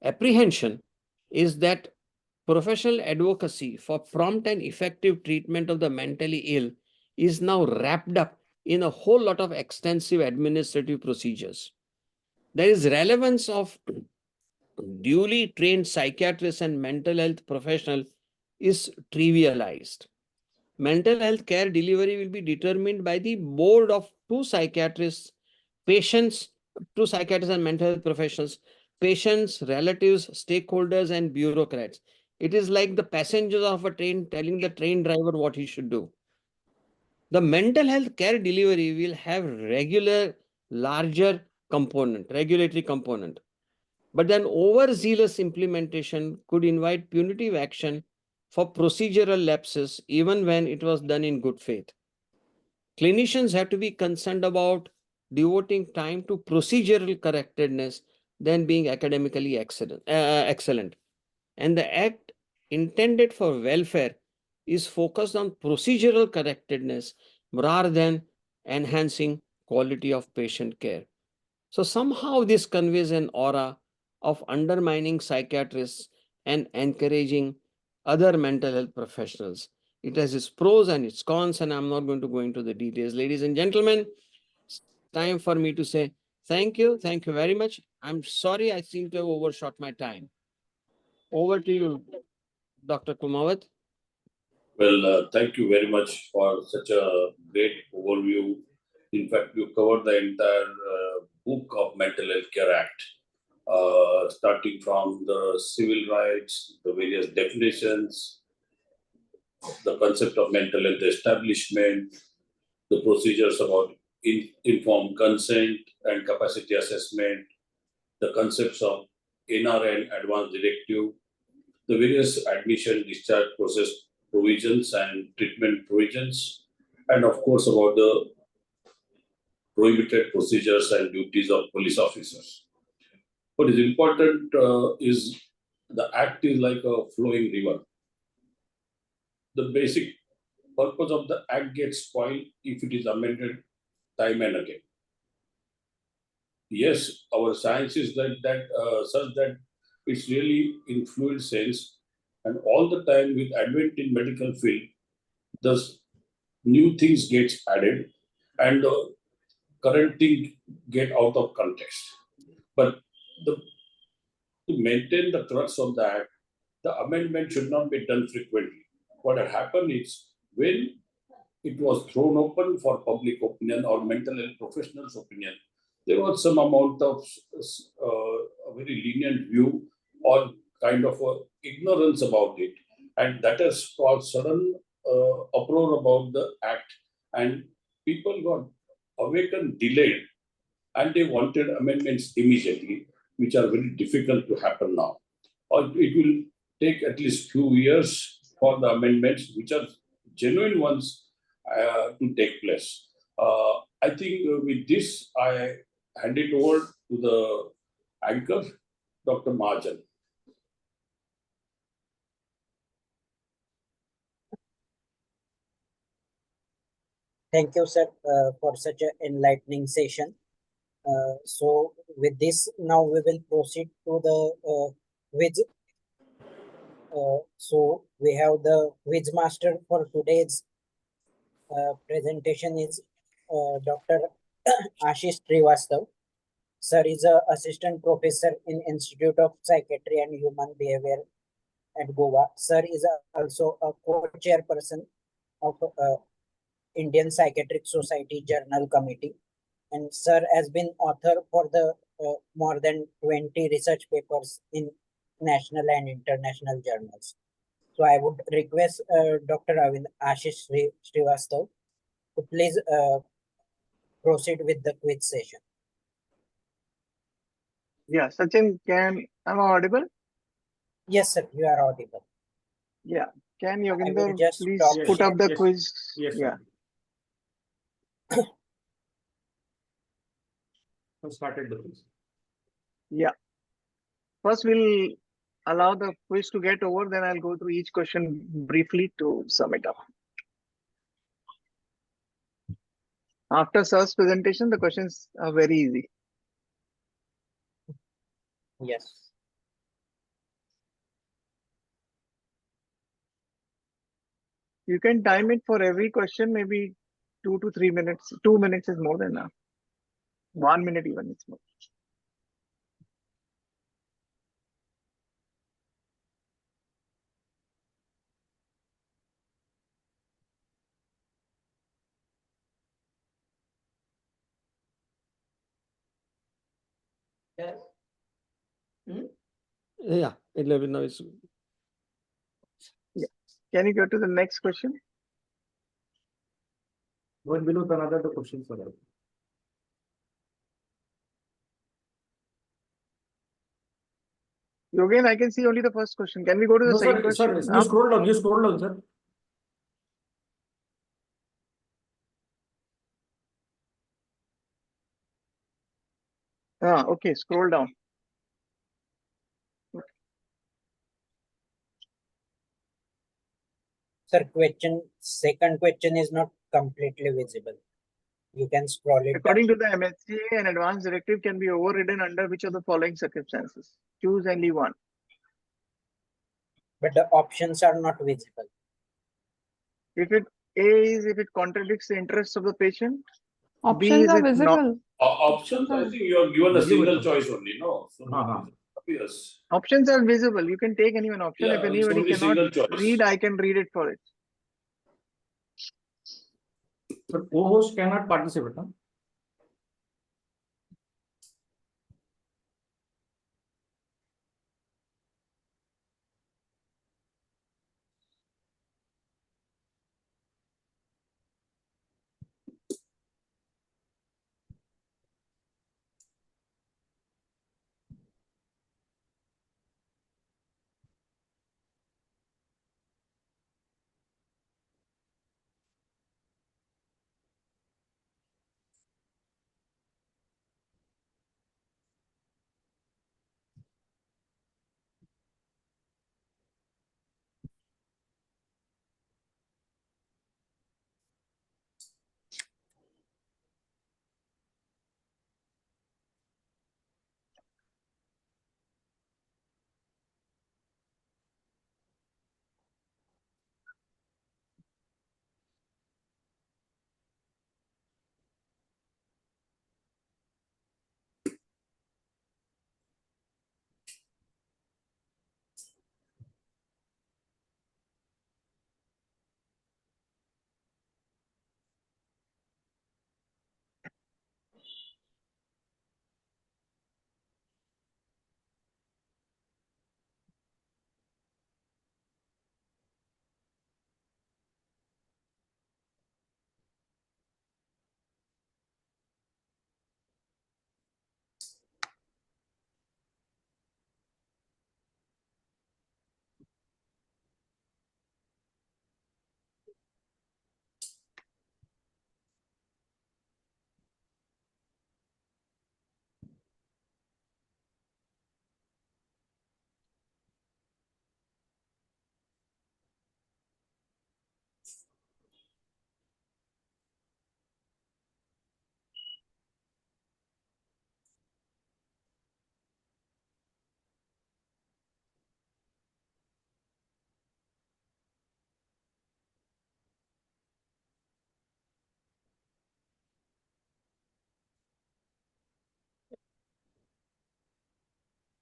Apprehension is that professional advocacy for prompt and effective treatment of the mentally ill is now wrapped up in a whole lot of extensive administrative procedures. There is relevance of duly trained psychiatrists and mental health professional is trivialized. Mental health care delivery will be determined by the board of two psychiatrists and mental health professionals, patients, relatives, stakeholders, and bureaucrats. It is like the passengers of a train telling the train driver what he should do. The mental health care delivery will have larger regulatory component. But then overzealous implementation could invite punitive action for procedural lapses, even when it was done in good faith. Clinicians have to be concerned about devoting time to procedural correctness than being academically excellent. And the act intended for welfare is focused on procedural correctness rather than enhancing quality of patient care. So somehow this conveys an aura of undermining psychiatrists and encouraging other mental health professionals. It has its pros and its cons, and I'm not going to go into the details. Ladies and gentlemen, it's time for me to say thank you. Thank you very much. I'm sorry I seem to have overshot my time. Over to you, Dr. Kumawat. Well, thank you very much for such a great overview. In fact, you covered the entire book of Mental Health Care Act, starting from the civil rights, the various definitions, the concept of mental health establishment, the procedures about informed consent and capacity assessment, the concepts of NRN advanced directive, the various admission, discharge process provisions and treatment provisions, and of course about the prohibited procedures and duties of police officers. What is important is the act is like a flowing river. The basic purpose of the act gets spoiled if it is amended time and again. Yes, our science is such that it's really in fluid sense, and all the time with advent in medical field, the new things gets added, and current thing get out of context. But to maintain the crux of the act, the amendment should not be done frequently. What had happened is when it was thrown open for public opinion or mental health professionals' opinion, there was some amount of a very lenient view or kind of ignorance about it. And that has caused sudden uproar about the act. And people got awakened, delayed, and they wanted amendments immediately, which are very difficult to happen now. Or it will take at least few years for the amendments, which are genuine ones, to take place. I think with this, I hand it over to the anchor, Dr. Mahajan. Thank you, sir, for such an enlightening session. So with this, now we will proceed to the with So we have the quiz master for today's presentation is Dr. Ashish Srivastav. Sir is a assistant professor in Institute of Psychiatry and Human Behavior at Goa. Sir is also a co-chairperson of Indian Psychiatric Society Journal Committee, and Sir has been author for the more than 20 research papers in national and international journals. So I would request Dr. Ashish Srivastav to please proceed with the quiz session. Yeah, Sachin, am I audible? Yes, sir, you are audible. Yeah. Can I will Yoginder just please stop put share. up the Yes. quiz? Yes, Yeah. sir. I started the quiz. Yeah. First, we'll allow the quiz to get over, then I'll go through each question briefly to sum it up. After Sir's presentation, the questions are very easy. Yes. You can time it for every question, maybe 2 to 3 minutes. 2 minutes is more than enough. 1 minute even is more. Yeah, 11 now is. Yeah. Can you go to the next question? Going below another the questions are there. Yogen, I can see only the first question. Can we go to the No, second sir, question? sir, you scroll down, sir. Okay, scroll down. Sir, second question is not completely visible. You can scroll it down. According to the MHCA, an advance directive can be overridden under which of the following circumstances? Choose only one. But the options are not visible. If it if it contradicts the interests of the patient. Options is are it not? visible. Options, I think you are given a single choice only, no? So Uh-huh. appears. Options are visible. You can take any one option. Yeah, If it's anybody only cannot single choice. read, I can read it for it. But co-host cannot participate, huh?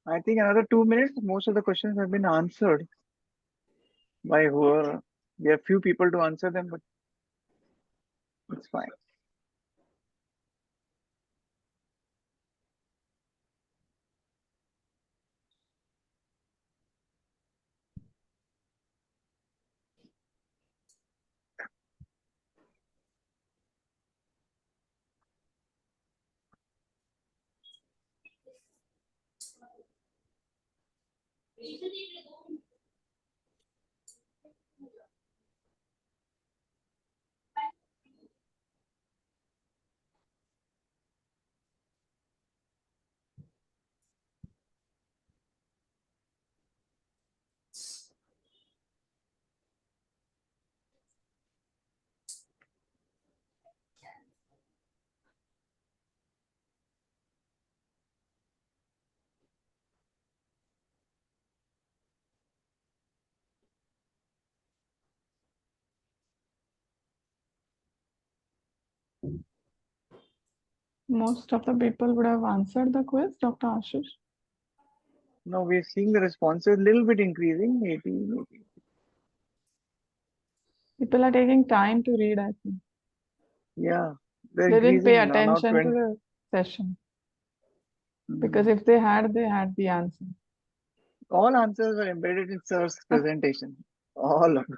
I think another 2 minutes. Most of the questions have been answered by whoever. We have few people to answer them, but it's fine. Most of the people would have answered the quiz, Dr. Ashish. Now we're seeing the responses a little bit increasing, 80. People are taking time to read, I think. Yeah, they're They didn't pay increasing now. Now attention to 20. the session because if they had the answer. All answers are embedded in sir's presentation. All of them.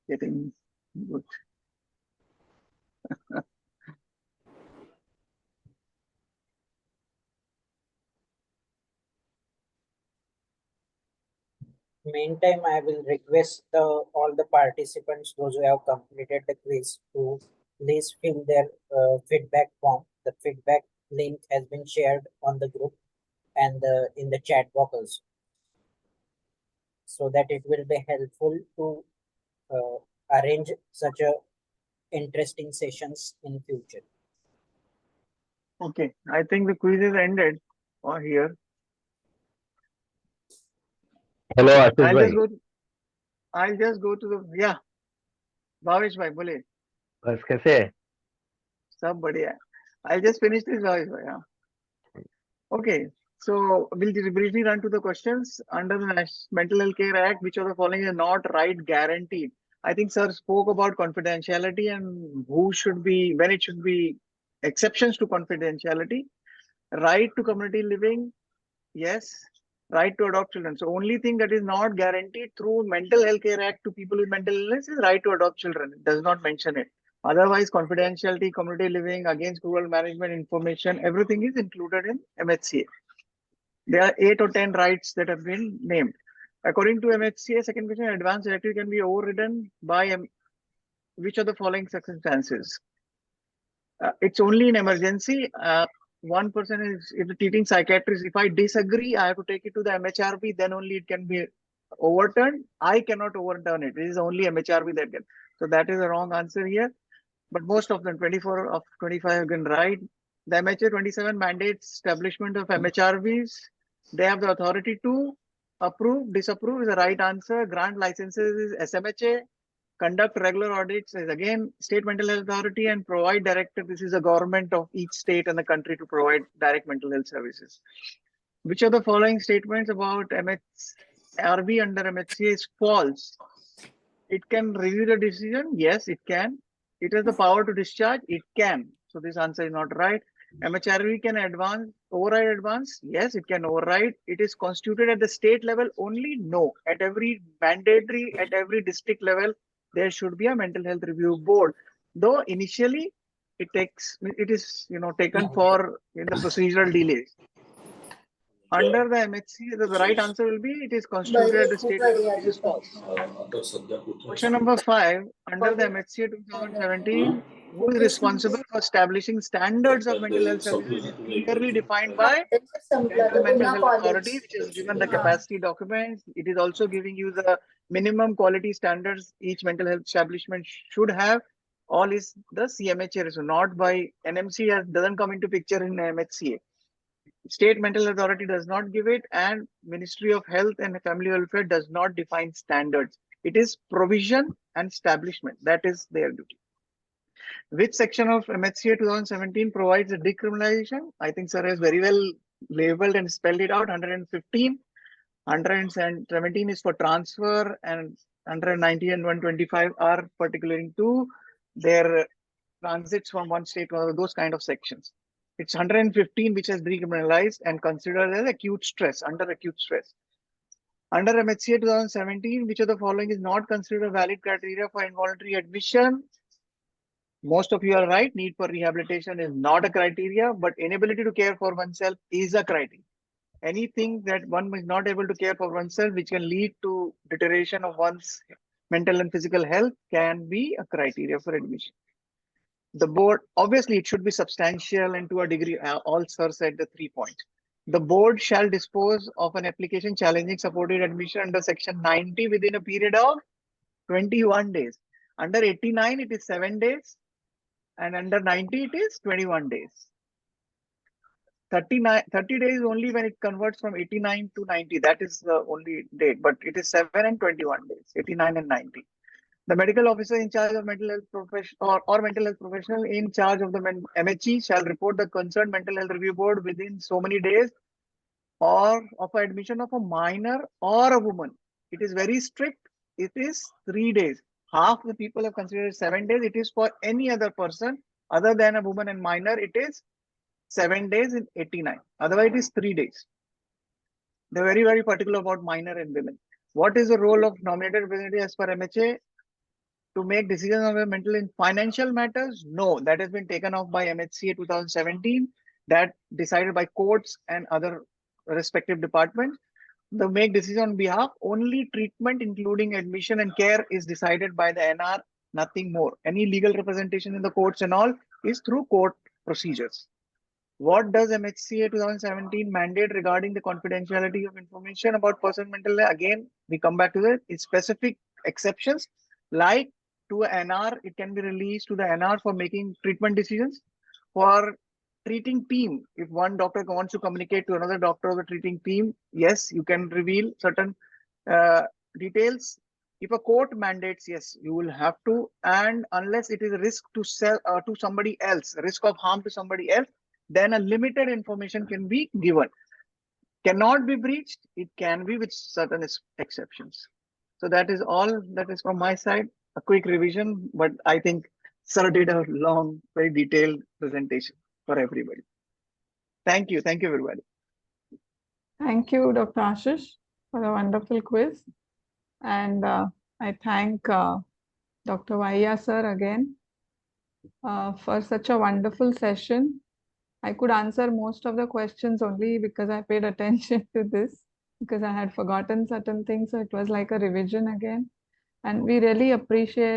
Getting good. Meantime, I will request all the participants, those who have completed the quiz, to please fill their feedback form. The feedback link has been shared on the group and in the chat box also, so that it will be helpful to arrange such a interesting sessions in future. Okay, I think the quiz is ended here. Hello, Ashish bhai. I'll just go to the, yeah. Bhavesh bhai, bole. बस कैसे है? Sab badhiya. I'll just finish this, Bhavesh bhai. Yeah. Okay, so we'll just briefly run to the questions. Under the Mental Health Care Act, which of the following is not right guaranteed? I think sir spoke about confidentiality and who should be, when it should be exceptions to confidentiality. Right to community living, yes. Right to adopt children. So only thing that is not guaranteed through Mental Health Care Act to people with mental illness is right to adopt children. It does not mention it. Otherwise, confidentiality, community living, against cruel management, information, everything is included in MHCA. There are 8 or 10 rights that have been named. According to MHCA, second question, advance directive can be overridden by which of the following circumstances? It's only in emergency. One person is, if the treating psychiatrist, if I disagree, I have to take it to the MHRB, then only it can be overturned. I cannot overturn it. It is only MHRB that can. So that is the wrong answer here. But most of them, 24 of 25 have been right. The MHA 27 mandates establishment of MHRBs. They have the authority to approve, disapprove is the right answer. Grant licenses is SMHA. Conduct regular audits is again state mental health authority, and provide directive. This is a government of each state and the country to provide direct mental health services. Which of the following statements about MHRB under MHCA is false? It can review the decision. Yes, it can. It has the power to discharge. It can. So this answer is not right. MHRB can override advance. Yes, it can override. It is constituted at the state level only. No, at every mandatory, at every district level, there should be a mental health review board. Though initially it is taken for in the procedural delays. Under the MHC, the right answer will be it is constituted at the state level. This is false. Question number 5. Under the MHCA 2017, who is responsible for establishing standards of mental health services is clearly defined by Central Mental Health Authority, which has given the capacity documents. It is also giving you the minimum quality standards each mental health establishment should have. All is the CMHA, so not by NMC, doesn't come into picture in MHCA. State Mental Health Authority does not give it, and Ministry of Health and Family Welfare does not define standards. It is provision and establishment. That is their duty. Which section of MHCA 2017 provides a decriminalization? I think sir has very well labeled and spelled it out. 115, 117 is for transfer, and 190 and 125 are particular to their transits from one state to another, those kind of sections. It's 115 which has decriminalized and considered as acute stress, under acute stress. Under MHCA 2017, which of the following is not considered a valid criteria for involuntary admission? Most of you are right. Need for rehabilitation is not a criteria, but inability to care for oneself is a criteria. Anything that one is not able to care for oneself, which can lead to deterioration of one's mental and physical health, can be a criteria for admission. The board, obviously, it should be substantial and to a degree. All sir said the 3 points. The board shall dispose of an application challenging supported admission under section 90 within a period of 21 days. Under 89, it is 7 days. And under 90, it is 21 days. 30 days only when it converts from 89 to 90. That is the only date, but it is 7 and 21 days, 89 and 90. The medical officer in charge of mental health professional or mental health professional in charge of the MHE shall report the concerned mental health review board within so many days or of admission of a minor or a woman. It is very strict. It is 3 days. Half the people have considered 7 days. It is for any other person other than a woman and minor. It is 7 days in 89. Otherwise, it is 3 days. They're very, very particular about minor and women. What is the role of nominated representative as per MHA? To make decisions on mental and financial matters? No, that has been taken off by MHCA 2017. That decided by courts and other respective departments. The make decision on behalf, only treatment including admission and care is decided by the NR, nothing more. Any legal representation in the courts and all is through court procedures. What does MHCA 2017 mandate regarding the confidentiality of information about person's mental health? Again, we come back to that. It's specific exceptions, like to an NR, it can be released to the NR for making treatment decisions. For treating team, if one doctor wants to communicate to another doctor of the treating team, yes, you can reveal certain details. If a court mandates, yes, you will have to, and unless it is a risk to sell to somebody else, risk of harm to somebody else, then a limited information can be given. Cannot be breached, it can be with certain exceptions. So that is all that is from my side. A quick revision, but I think sir did a long, very detailed presentation for everybody. Thank you. Thank you, everybody. Thank you, Dr. Ashish, for a wonderful quiz. And I thank Dr. Vaiya sir again for such a wonderful session. I could answer most of the questions only because I paid attention to this, because I had forgotten certain things. So it was like a revision again. And we really appreciate